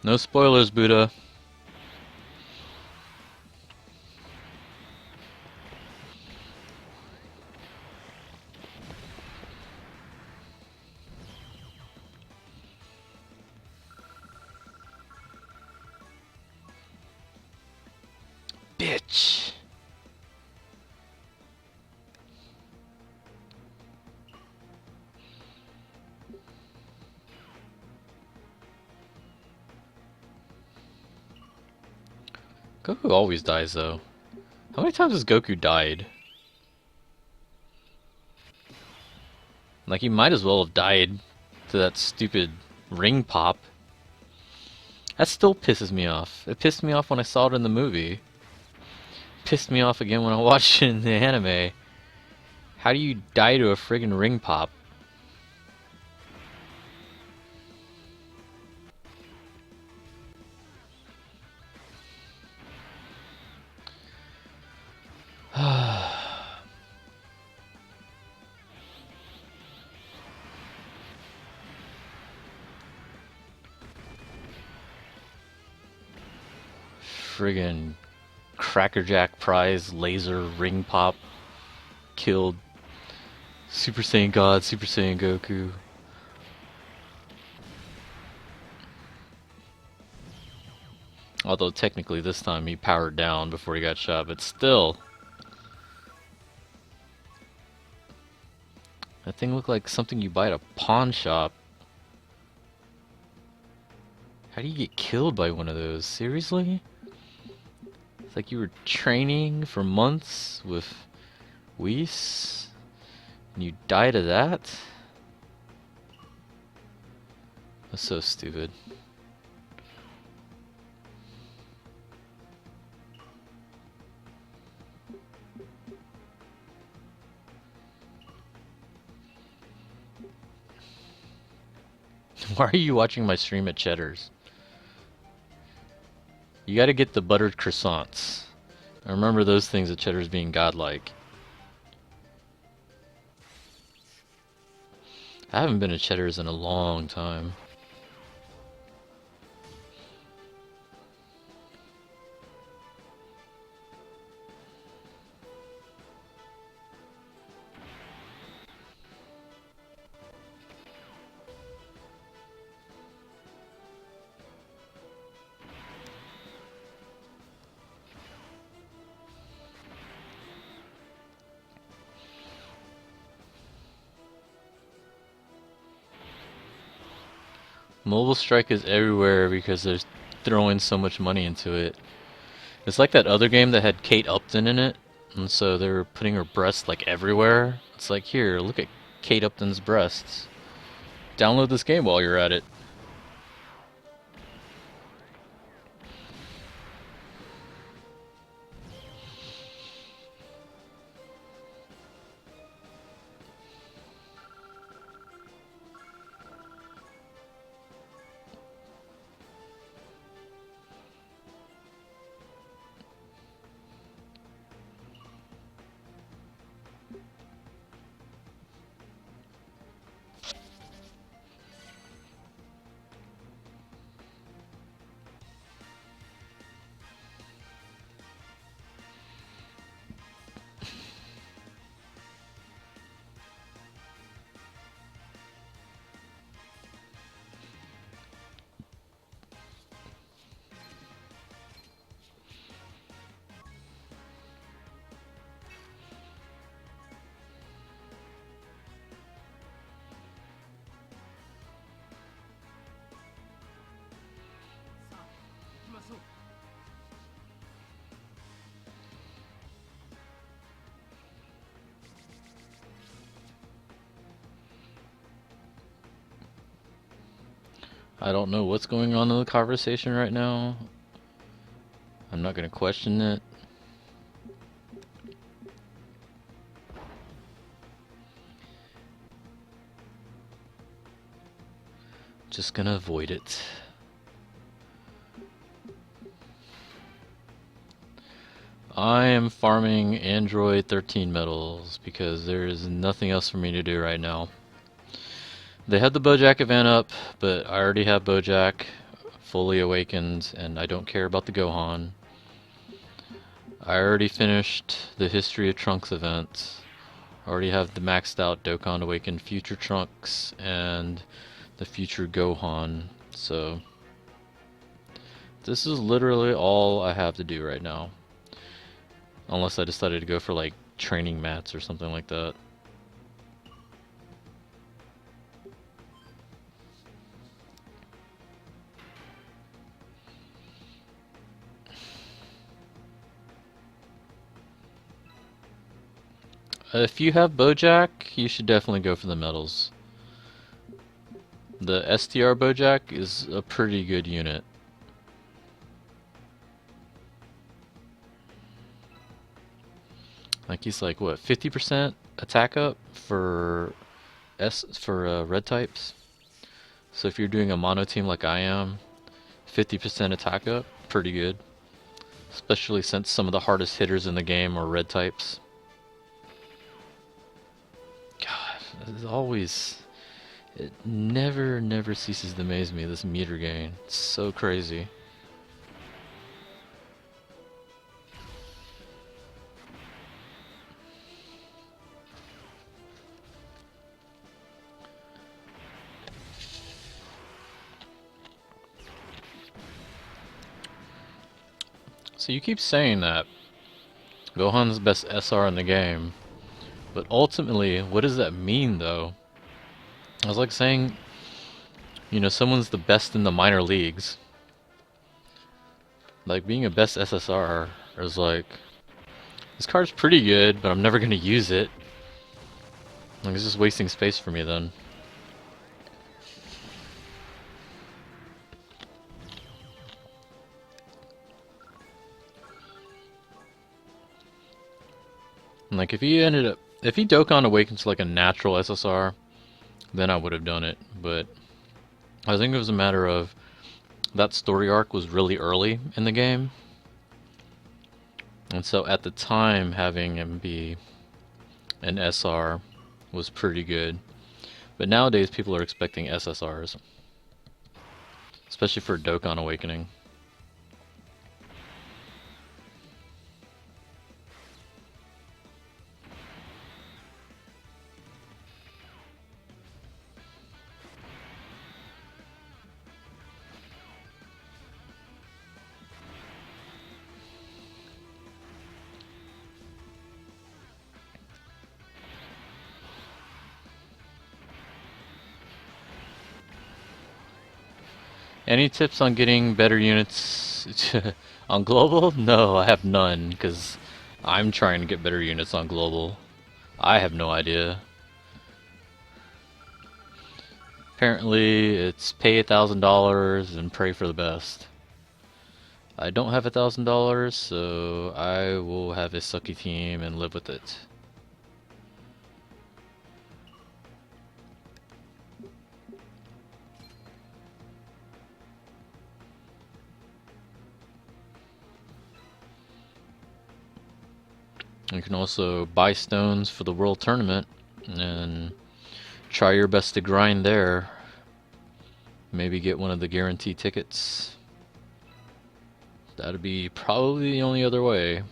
No spoilers, Buddha. Bitch. Goku always dies, though. How many times has Goku died? Like, he might as well have died to that stupid ring pop. That still pisses me off. It pissed me off when I saw it in the movie. Pissed me off again when I watched it in the anime. How do you die to a friggin' ring pop? Friggin' Crackerjack prize laser ring pop killed Super Saiyan God, Super Saiyan Goku. Although technically this time he powered down before he got shot, but still. That thing looked like something you buy at a pawn shop. How do you get killed by one of those? Seriously? It's like you were training for months with Whis, and you died of that? That's so stupid. Why are you watching my stream at Cheddar's? You gotta get the buttered croissants. I remember those things at Cheddar's being godlike. I haven't been to Cheddar's in a long time. Mobile Strike is everywhere because they're throwing so much money into it. It's like that other game that had Kate Upton in it, and so they're putting her breasts like everywhere. It's like, here, look at Kate Upton's breasts. Download this game while you're at it. I don't know what's going on in the conversation right now. I'm not gonna question it. Just gonna avoid it. I am farming Android 13 medals because there is nothing else for me to do right now. They had the Bojack event up, but I already have Bojack fully awakened and I don't care about the Gohan. I already finished the History of Trunks event. I already have the maxed out Dokkan Awakened Future Trunks and the Future Gohan, so this is literally all I have to do right now. Unless I decided to go for like training mats or something like that. If you have Bojack, you should definitely go for the medals. The STR Bojack is a pretty good unit. Like he's like what, 50% attack up for red types. So if you're doing a mono team like I am, 50% attack up, pretty good. Especially since some of the hardest hitters in the game are red types. God, it's always, it never ceases to amaze me, this meter gain. It's so crazy. So you keep saying that Gohan's the best SR in the game, but ultimately, what does that mean though? I was like saying, you know, someone's the best in the minor leagues. Like being a best SSR is like, this card's pretty good, but I'm never gonna use it. Like it's just wasting space for me then. Like if he Dokkan awakens to like a natural SSR, then I would have done it. But I think it was a matter of that story arc was really early in the game. And so at the time, having him be an SR was pretty good. But nowadays, people are expecting SSRs. Especially for Dokkan Awakening. Any tips on getting better units on global? No, I have none, because I'm trying to get better units on global. I have no idea. Apparently, it's pay $1,000 and pray for the best. I don't have $1,000, so I will have a sucky team and live with it. You can also buy stones for the World Tournament and try your best to grind there. Maybe get one of the guaranteed tickets. That'd be probably the only other way.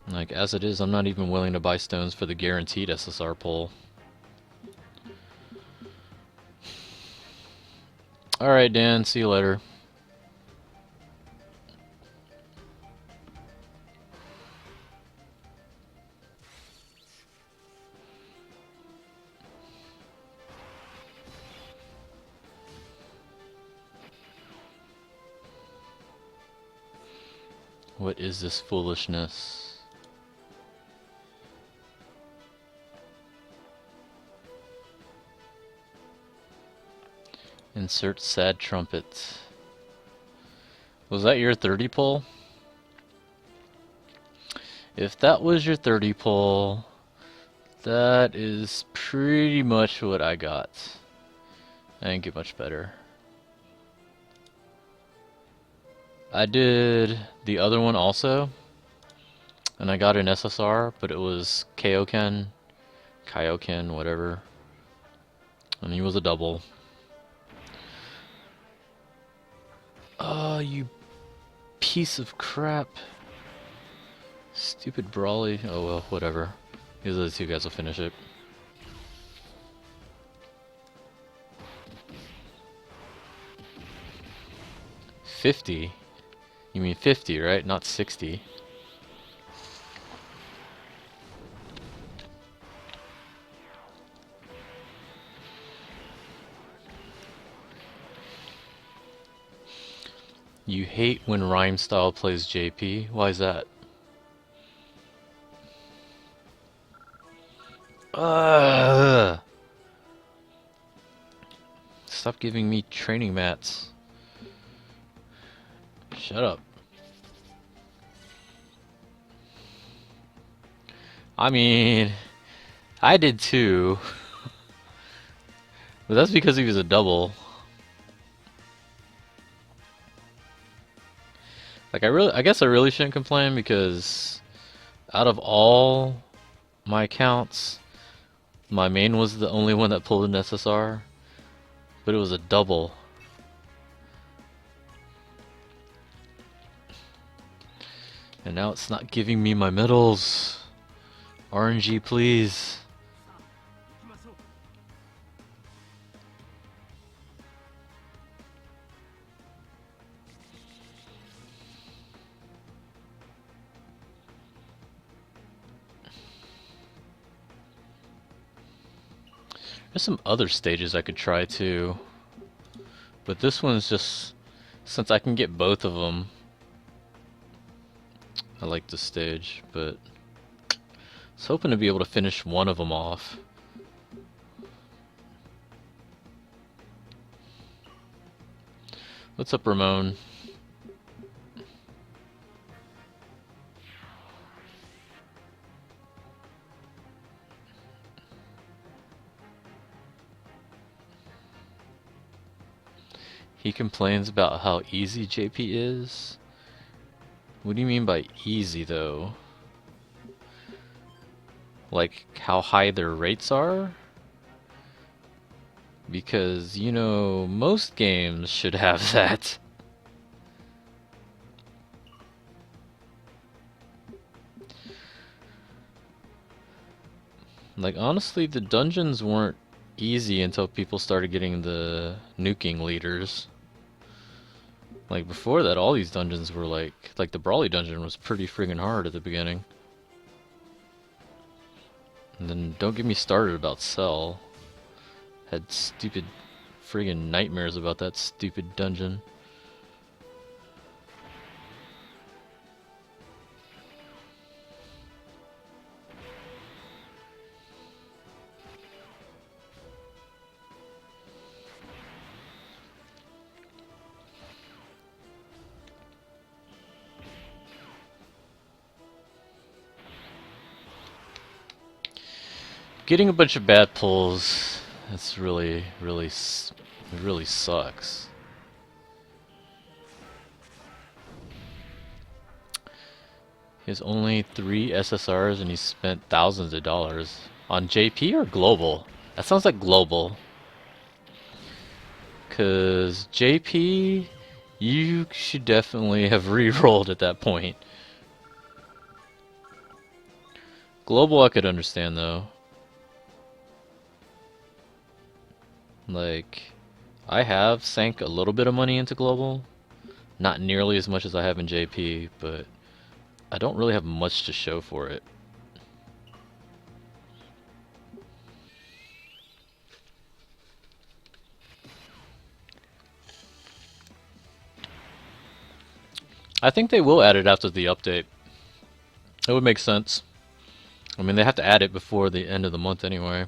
Like, as it is, I'm not even willing to buy stones for the guaranteed SSR pull. Alright, Dan, see you later. What is this foolishness? Insert sad trumpet. Was that your 30 pull? If that was your 30 pull, that is pretty much what I got. I didn't get much better. I did the other one also, and I got an SSR, but it was Kaioken, whatever, and he was a double. Oh, you piece of crap. Stupid Brawly. Oh well, whatever. These other two guys will finish it. $50? You mean 50, right? Not 60. You hate when Rhyme Style plays JP? Why is that? Stop giving me training mats. Shut up. I mean, I did too. But that's because he was a double. Like I guess I really shouldn't complain because out of all my accounts, my main was the only one that pulled an SSR, but it was a double. And now it's not giving me my medals. RNG, please. There's some other stages I could try too, but this one's just, since I can get both of them, I like this stage, but I was hoping to be able to finish one of them off. What's up, Ramon? He complains about how easy JP is. What do you mean by easy, though? Like, how high their rates are? Because, you know, most games should have that. Like, honestly, the dungeons weren't easy until people started getting the nuking leaders. Like, before that, all these dungeons were like the Brawly dungeon was pretty friggin' hard at the beginning. And then don't get me started about Cell. Had stupid friggin' nightmares about that stupid dungeon. Getting a bunch of bad pulls, that's really sucks. He has only 3 SSRs and he spent thousands of dollars. On JP or global? That sounds like global. Cause JP, you should definitely have re-rolled at that point. Global I could understand though. Like, I have sank a little bit of money into global. Not nearly as much as I have in JP, but I don't really have much to show for it. I think they will add it after the update. It would make sense. I mean, they have to add it before the end of the month anyway.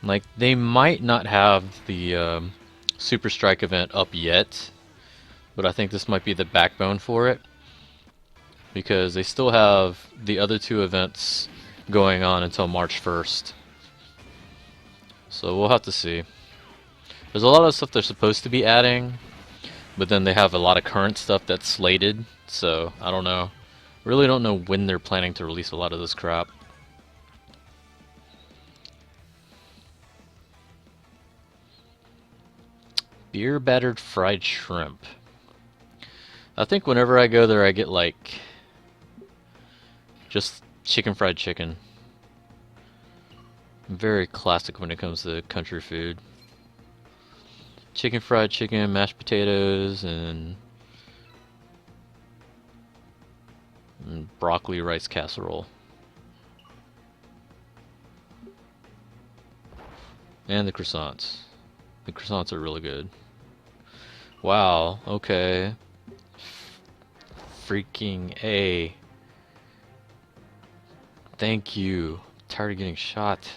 Like, they might not have the Super Strike event up yet, but I think this might be the backbone for it, because they still have the other two events going on until March 1st. So we'll have to see. There's a lot of stuff they're supposed to be adding, but then they have a lot of current stuff that's slated, so I don't know. Really don't know when they're planning to release a lot of this crap. Beer battered fried shrimp. I think whenever I go there I get like just fried chicken. Very classic when it comes to country food. Fried chicken, mashed potatoes, and broccoli rice casserole. And the croissants. The croissants are really good. Wow, okay. Freaking A. Thank you. I'm tired of getting shot.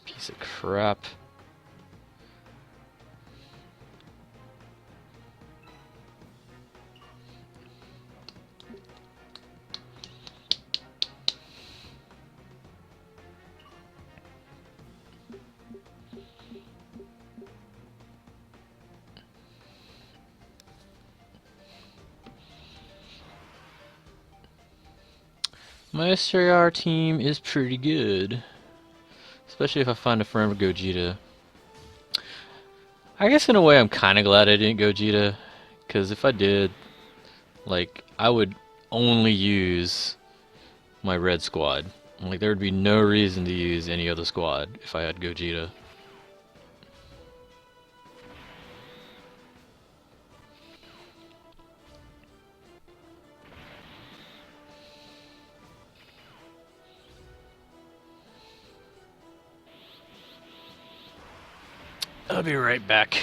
Piece of crap. My SJR team is pretty good. Especially if I find a friend with Gogeta. I guess in a way I'm kinda glad I didn't Gogeta. Because if I did, like, I would only use my red squad. Like, there would be no reason to use any other squad if I had Gogeta. I'll be right back.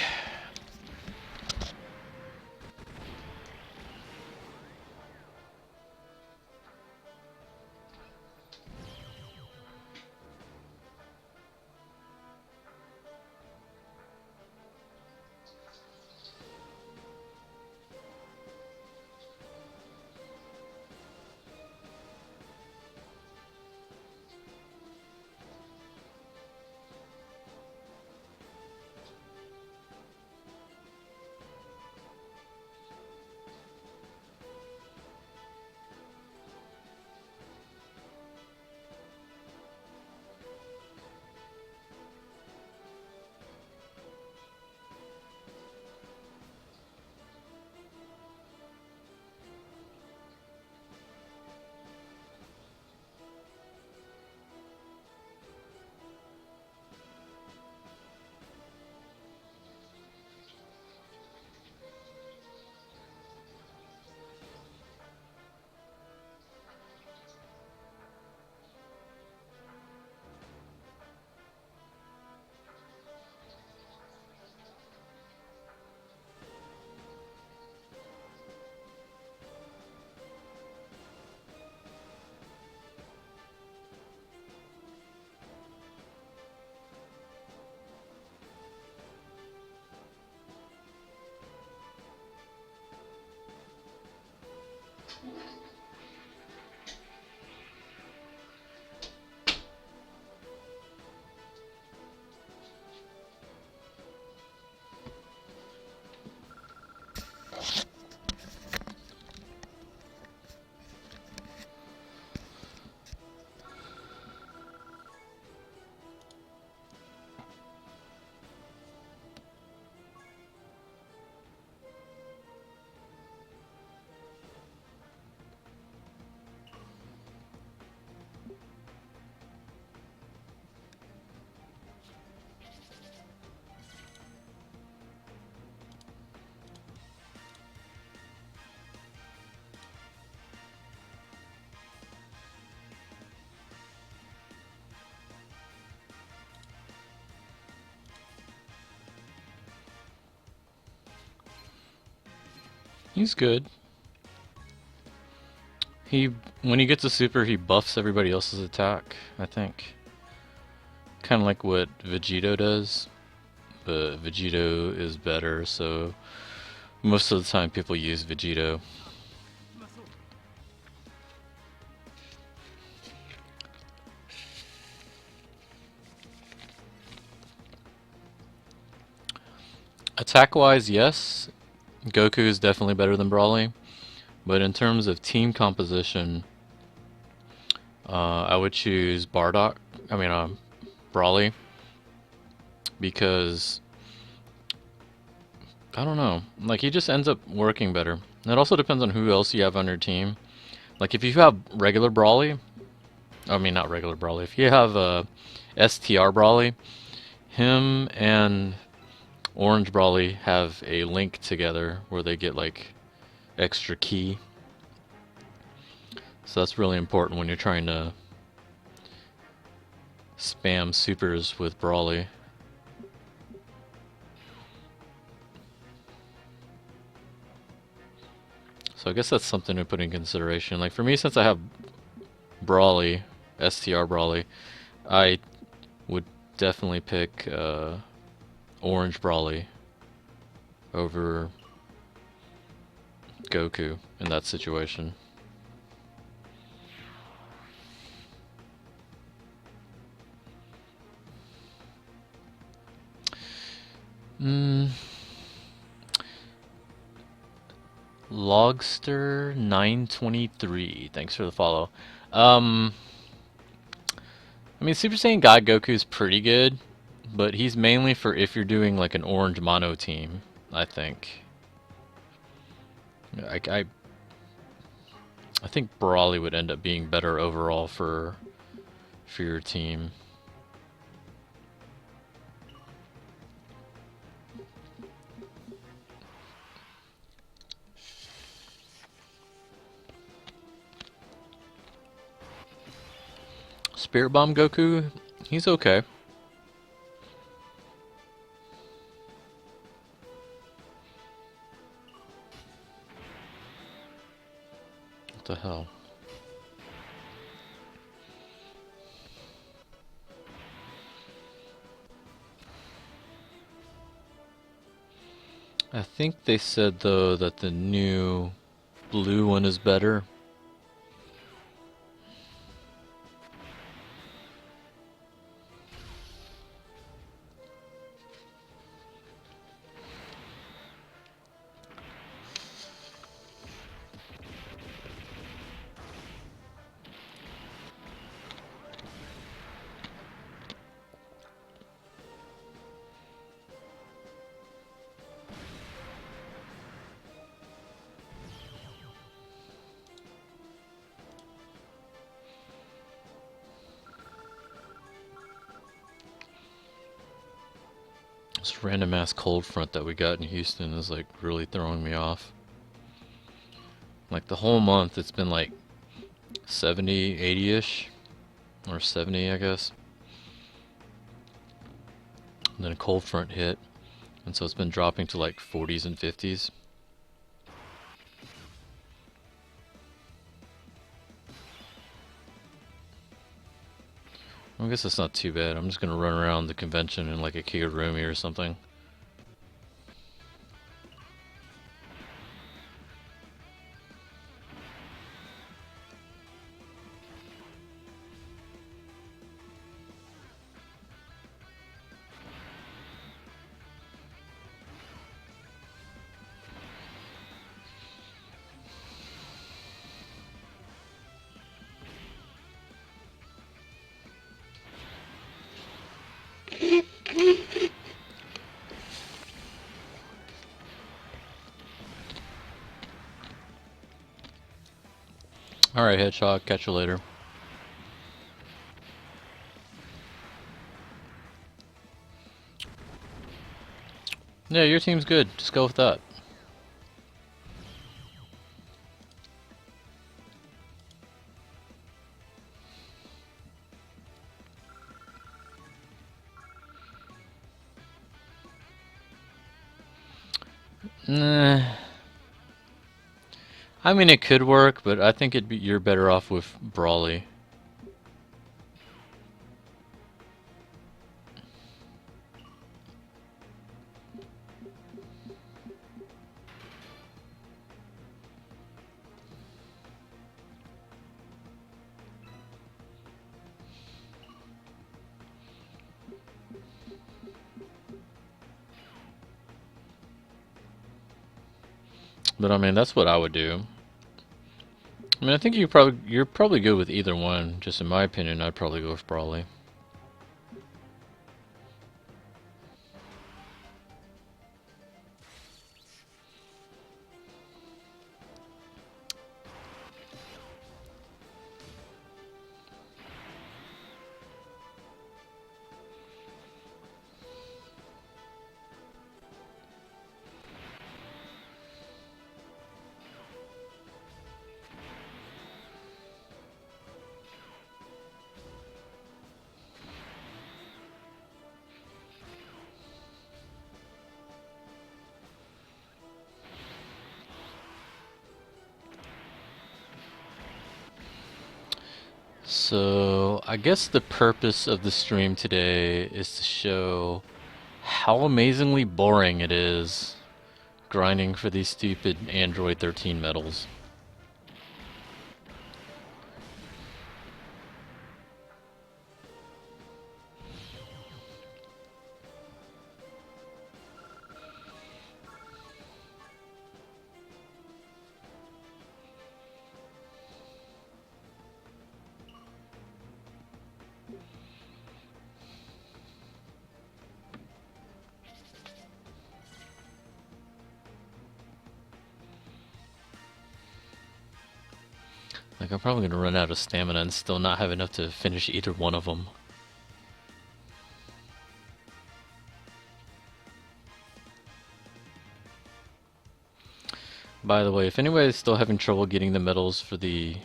He's good. When he gets a super, he buffs everybody else's attack, I think. kind of like what Vegito does, but Vegito is better, so most of the time people use Vegito. Attack-wise, yes, Goku is definitely better than Broly, but in terms of team composition, I would choose Bardock. Broly, because I don't know, like he just ends up working better. And it also depends on who else you have on your team. Like if you have regular Broly, not regular Broly. If you have STR Broly, him and Orange Broly have a link together where they get like extra ki. So that's really important when you're trying to spam supers with Broly. So I guess that's something to put in consideration. Like for me, since I have Broly, STR Broly, I would definitely pick Orange Broly over Goku in that situation. Logster923, thanks for the follow. Super Saiyan God Goku's pretty good, but he's mainly for if you're doing like an orange mono team, I think. I think Broly would end up being better overall for your team. Spirit Bomb Goku, he's okay. What the hell? I think they said though that the new blue one is better. This random ass cold front that we got in Houston is like really throwing me off. Like the whole month it's been like 70, 80-ish, or 70 I guess. And then a cold front hit, and so it's been dropping to like 40s and 50s. I guess that's not too bad. I'm just gonna run around the convention in like a Kigurumi or something. Alright, Hedgehog, catch you later. Yeah, your team's good. Just go with that. Nah. I mean, it could work, but I think you're better off with Broly. But I mean, that's what I would do. I mean, I think you're probably good with either one. Just in my opinion, I'd probably go with Brawly. So, I guess the purpose of the stream today is to show how amazingly boring it is grinding for these stupid Android 13 medals. Like, I'm probably gonna run out of stamina and still not have enough to finish either one of them. By the way, if anybody's still having trouble getting the medals for the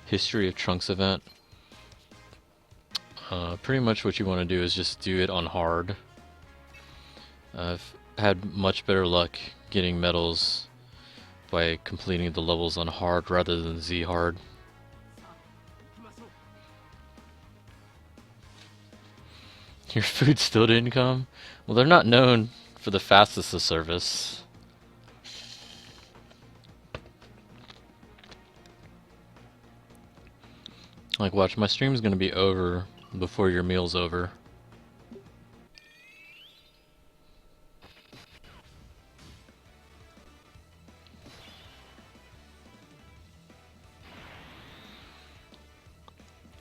History of Trunks event, pretty much what you want to do is just do it on hard. I've had much better luck getting medals by completing the levels on hard rather than Z hard. Your food still didn't come? Well, they're not known for the fastest of service. Like, watch, my stream's gonna be over before your meal's over.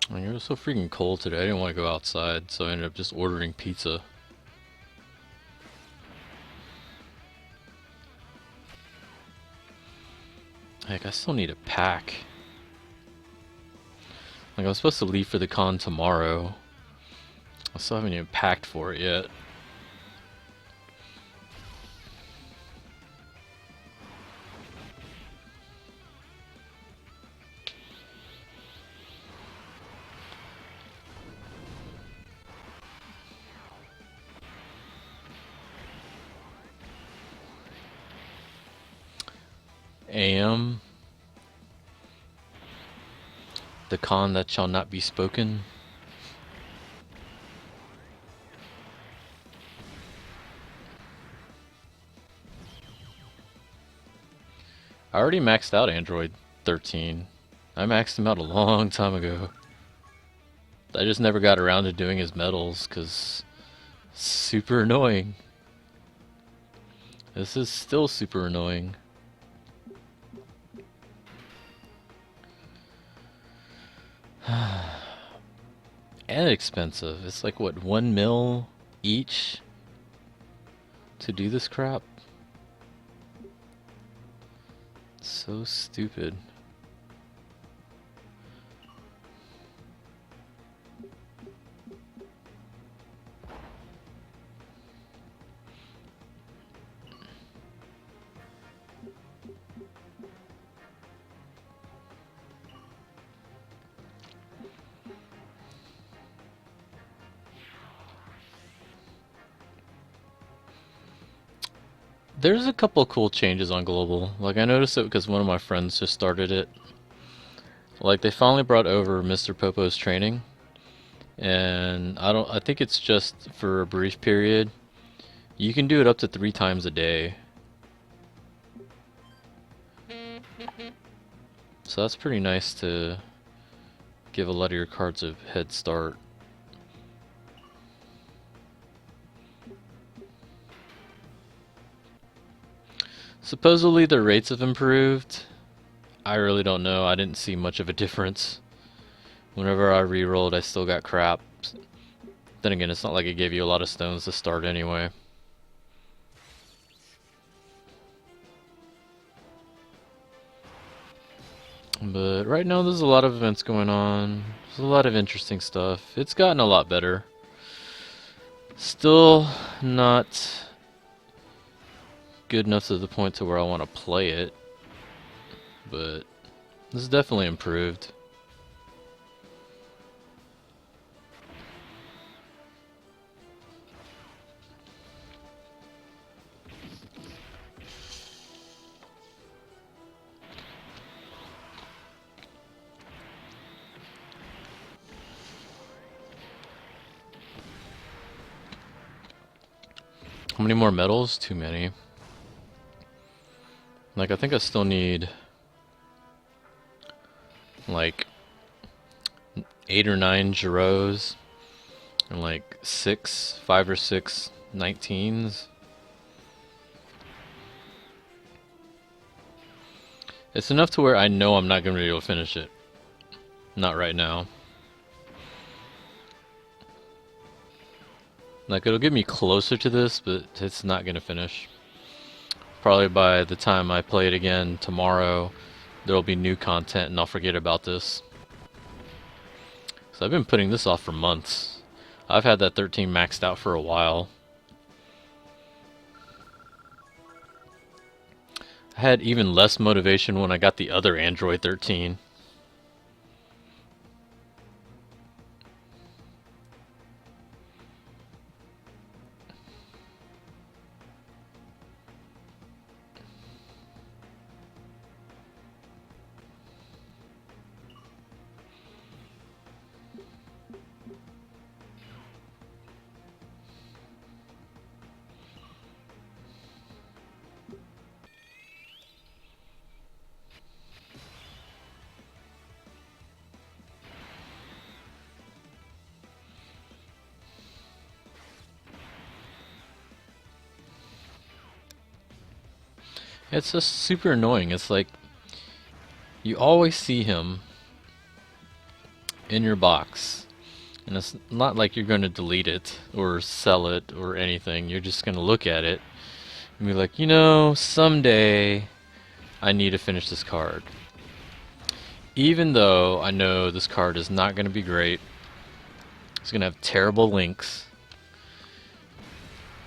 Like, it was so freaking cold today, I didn't want to go outside, so I ended up just ordering pizza. Heck, I still need a pack. Like, I was supposed to leave for the con tomorrow. I still haven't even packed for it yet. AM. The con that shall not be spoken. I already maxed out Android 13. I maxed him out a long time ago. I just never got around to doing his medals, because super annoying. This is still super annoying. And expensive. It's like, what, 1 mil each to do this crap? So stupid. There's a couple cool changes on global. Like, I noticed it because one of my friends just started it. Like, they finally brought over Mr. Popo's training, and I think it's just for a brief period. You can do it up to 3 times a day. So that's pretty nice to give a lot of your cards a head start. Supposedly the rates have improved. I really don't know. I didn't see much of a difference. Whenever I re-rolled, I still got crap. Then again, it's not like it gave you a lot of stones to start anyway. But right now there's a lot of events going on. There's a lot of interesting stuff. It's gotten a lot better. Still not good enough to the point to where I want to play it. But this is definitely improved. How many more medals? Too many. Like, I think I still need like 8 or 9 Giros and like 5 or 6 19s. It's enough to where I know I'm not going to be able to finish it. Not right now. Like, it'll get me closer to this, but it's not going to finish. Probably by the time I play it again tomorrow, there'll be new content and I'll forget about this. So I've been putting this off for months. I've had that 13 maxed out for a while. I had even less motivation when I got the other Android 13. It's just super annoying. It's like you always see him in your box, and it's not like you're going to delete it or sell it or anything. You're just going to look at it and be like, you know, someday I need to finish this card. Even though I know this card is not going to be great, it's going to have terrible links,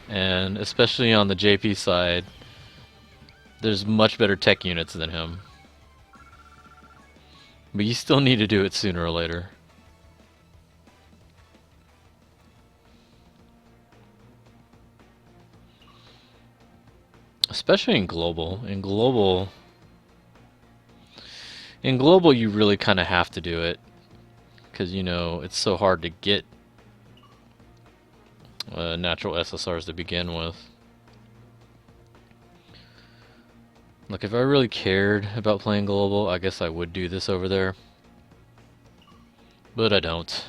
and especially on the JP side, there's much better tech units than him. But you still need to do it sooner or later. Especially in global. In global, you really kind of have to do it. Because, you know, it's so hard to get natural SSRs to begin with. Like, if I really cared about playing global, I guess I would do this over there. But I don't.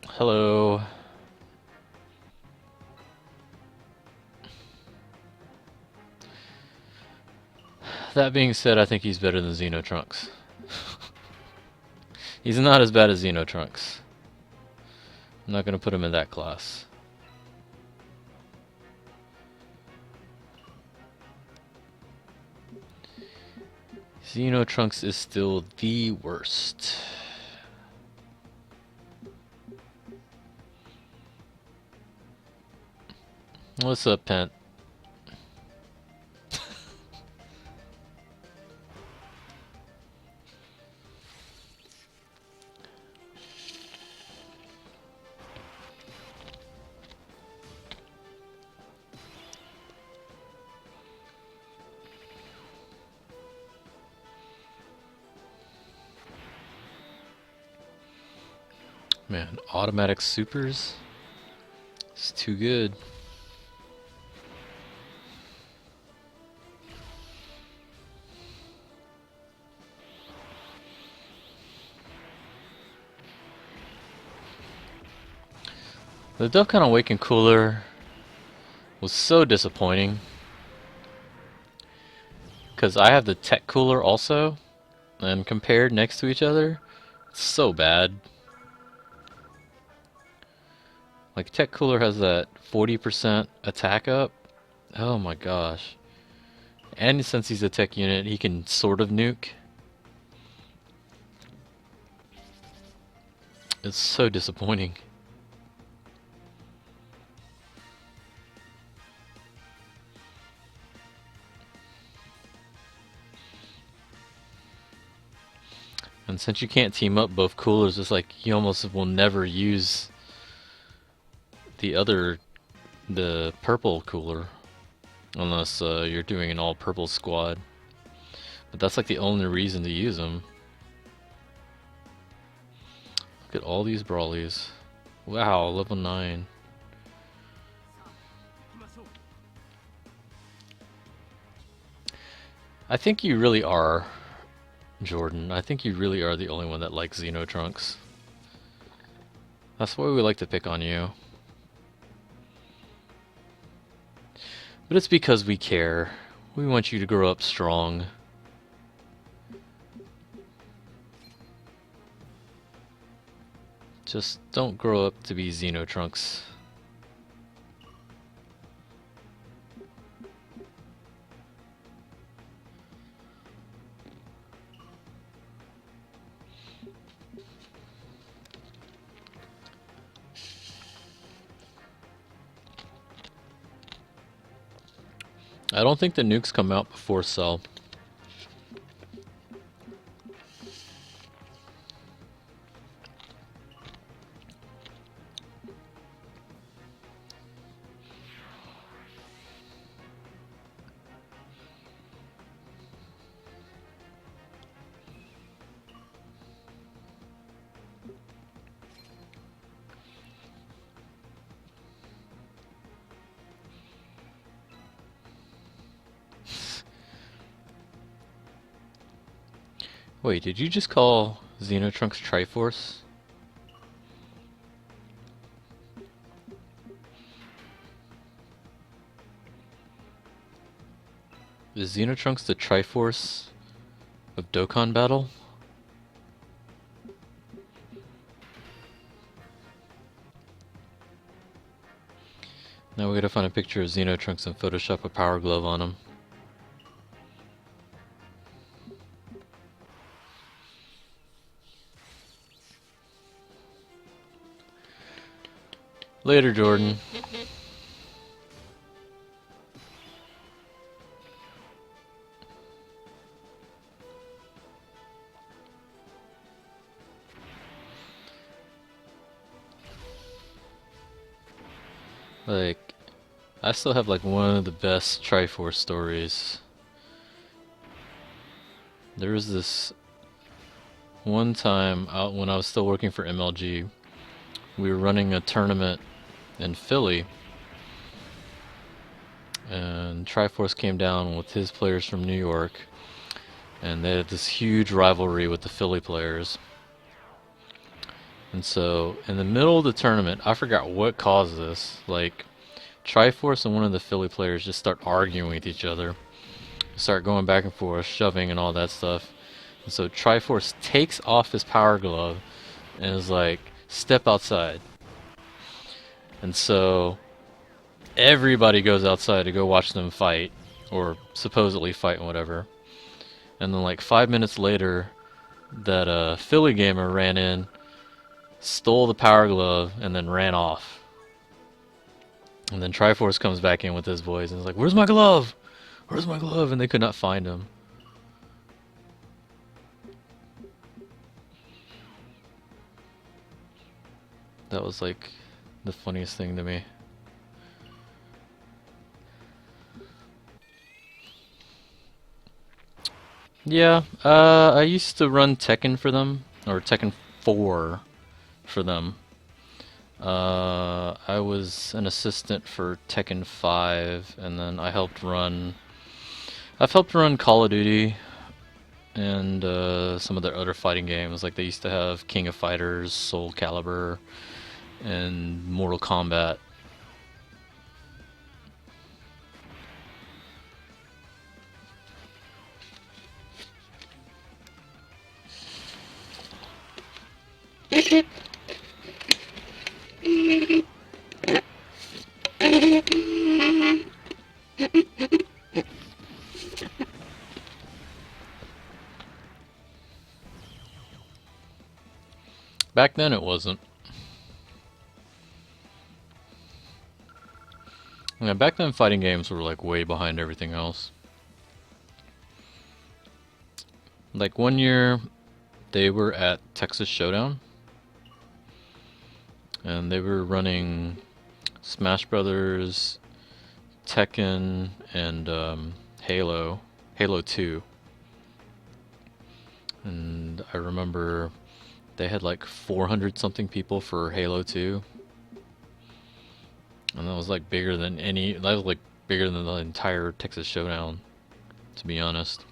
Hello. That being said, I think he's better than Xeno Trunks. He's not as bad as Xeno Trunks. I'm not going to put him in that class. Xeno Trunks is still the worst. What's up, Pent? Man, automatic supers? It's too good. The Dokkan Awakened cooler was so disappointing. Because I have the TEQ cooler also, and compared next to each other, it's so bad. Like, TEQ cooler has that 40% attack up. Oh my gosh. And since he's a tech unit, he can sort of nuke. It's so disappointing. And since you can't team up both coolers, it's like you almost will never use the purple cooler. Unless you're doing an all purple squad. But that's like the only reason to use them. Look at all these brawlies. Wow, level 9. I think you really are, Jordan. I think you really are the only one that likes Xeno Trunks. That's why we like to pick on you. But it's because we care. We want you to grow up strong. Just don't grow up to be Xeno Trunks. I don't think the nukes come out before Cell. Wait, did you just call Xenotrunks Triforce? Is Xenotrunks the Triforce of Dokkan Battle? Now we gotta find a picture of Xenotrunks and Photoshop a power glove on him. Later, Jordan. Like, I still have like one of the best Triforce stories. There was this one time out when I was still working for MLG. We were running a tournament in Philly, and Triforce came down with his players from New York, and they had this huge rivalry with the Philly players. And so, in the middle of the tournament, I forgot what caused this. Like, Triforce and one of the Philly players just start arguing with each other, start going back and forth, shoving and all that stuff. And so Triforce takes off his power glove and is like, "Step outside." And so everybody goes outside to go watch them fight, or supposedly fight and whatever. And then like 5 minutes later, that Philly gamer ran in, stole the power glove, and then ran off. And then Triforce comes back in with his boys and is like, "Where's my glove? Where's my glove?" And they could not find him. That was like the funniest thing to me. Yeah, I used to run Tekken for them, or Tekken 4 for them. I was an assistant for Tekken 5, and then I've helped run Call of Duty and some of their other fighting games. Like they used to have King of Fighters, Soul Calibur, and Mortal Kombat. Back then it wasn't. Yeah, back then fighting games were like way behind everything else. Like one year they were at Texas Showdown and they were running Smash Brothers, Tekken, and Halo 2. And I remember they had like 400 something people for Halo 2. And that was like bigger than that was like bigger than the entire Texas Showdown, to be honest.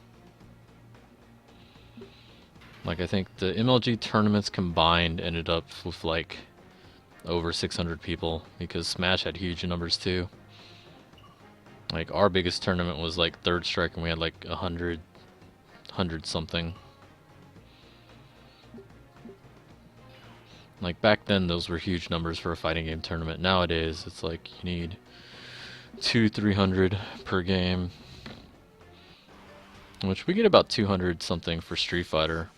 Like I think the MLG tournaments combined ended up with like over 600 people because Smash had huge numbers too. Like our biggest tournament was like Third Strike and we had like 100 something. Like back then those were huge numbers for a fighting game tournament. Nowadays it's like you need 200-300 per game, which we get about 200 something for Street Fighter.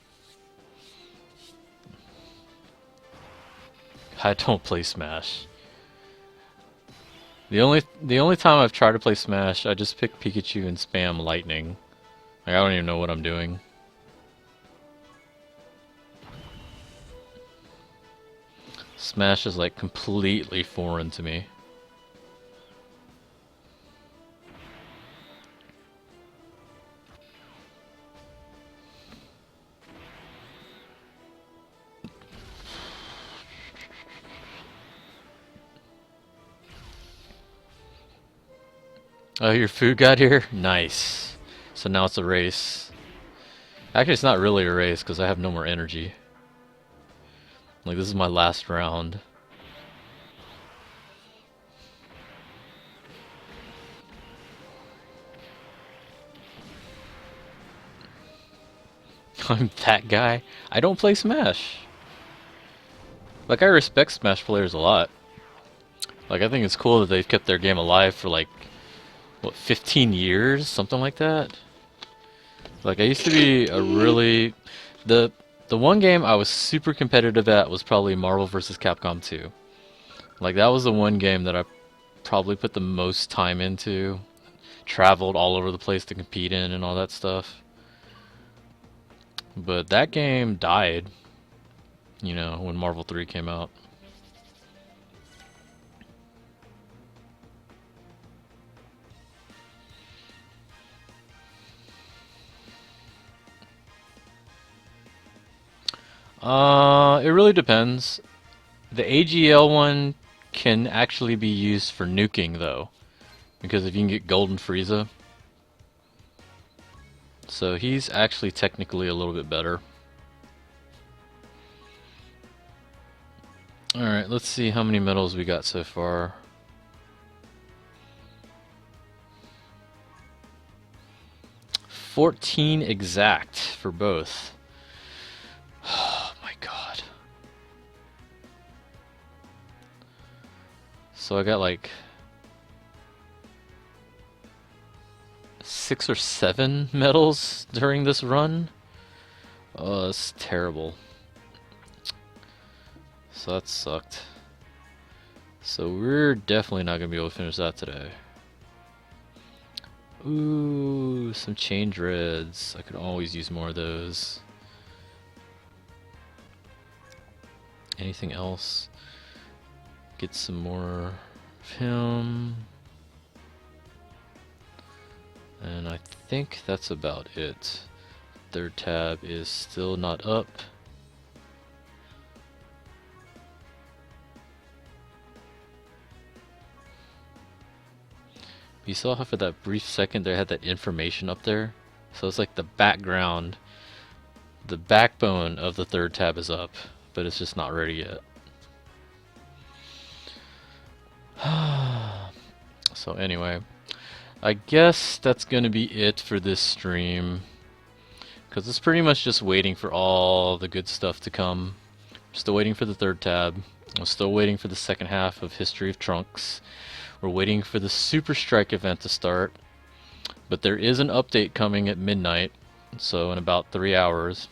I don't play Smash. The only time I've tried to play Smash, I just pick Pikachu and spam lightning. Like I don't even know what I'm doing. Smash is like completely foreign to me. Oh, your food got here? Nice. So now it's a race. Actually, it's not really a race because I have no more energy. Like, this is my last round. I'm that guy. I don't play Smash. Like, I respect Smash players a lot. Like, I think it's cool that they've kept their game alive for like, what, 15 years? Something like that? Like, I used to be a really... The one game I was super competitive at was probably Marvel vs. Capcom 2. Like, that was the one game that I probably put the most time into. Traveled all over the place to compete in and all that stuff. But that game died, you know, when Marvel 3 came out. It really depends. The AGL one can actually be used for nuking though, because if you can get Golden Frieza. So he's actually technically a little bit better. Alright, let's see how many medals we got so far. $14 exact for both. Oh my god. So I got like 6 or 7 medals during this run. Oh, that's terrible. So that sucked. So we're definitely not gonna be able to finish that today. Ooh, some change reds. I could always use more of those. Anything else? Get some more of him. And I think that's about it. Third tab is still not up. You saw how for that brief second there had that information up there? So it's like the background, the backbone of the third tab is up, but it's just not ready yet. So anyway, I guess that's gonna be it for this stream, because it's pretty much just waiting for all the good stuff to come. Still waiting for the third tab. I'm still waiting for the second half of History of Trunks. We're waiting for the Super Strike event to start. But there is an update coming at midnight, so in about 3 hours.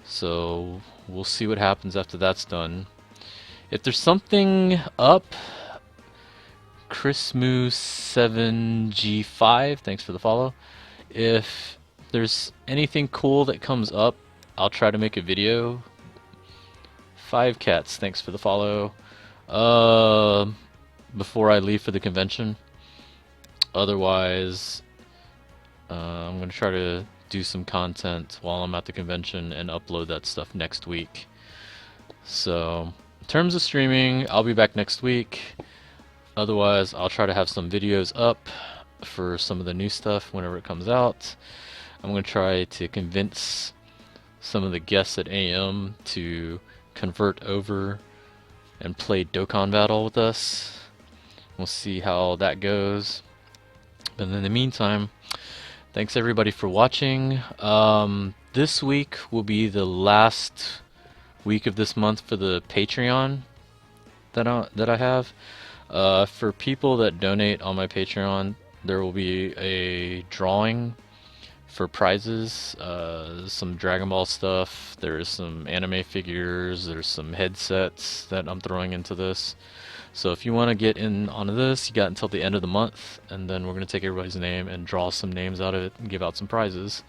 So we'll see what happens after that's done. If there's something up, Chrismoo7G5, thanks for the follow. If there's anything cool that comes up, I'll try to make a video. 5Cats, thanks for the follow. Before I leave for the convention. Otherwise, I'm going to try to do some content while I'm at the convention and upload that stuff next week. So, in terms of streaming, I'll be back next week. Otherwise, I'll try to have some videos up for some of the new stuff whenever it comes out. I'm going to try to convince some of the guests at AM to convert over and play Dokkan Battle with us. We'll see how that goes. But in the meantime, thanks everybody for watching. This week will be the last week of this month for the Patreon that I have. For people that donate on my Patreon, there will be a drawing for prizes. Some Dragon Ball stuff. There's some anime figures. There's some headsets that I'm throwing into this. So if you want to get in on this, you got until the end of the month, and then we're going to take everybody's name and draw some names out of it and give out some prizes.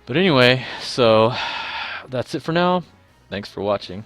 But anyway, so that's it for now. Thanks for watching.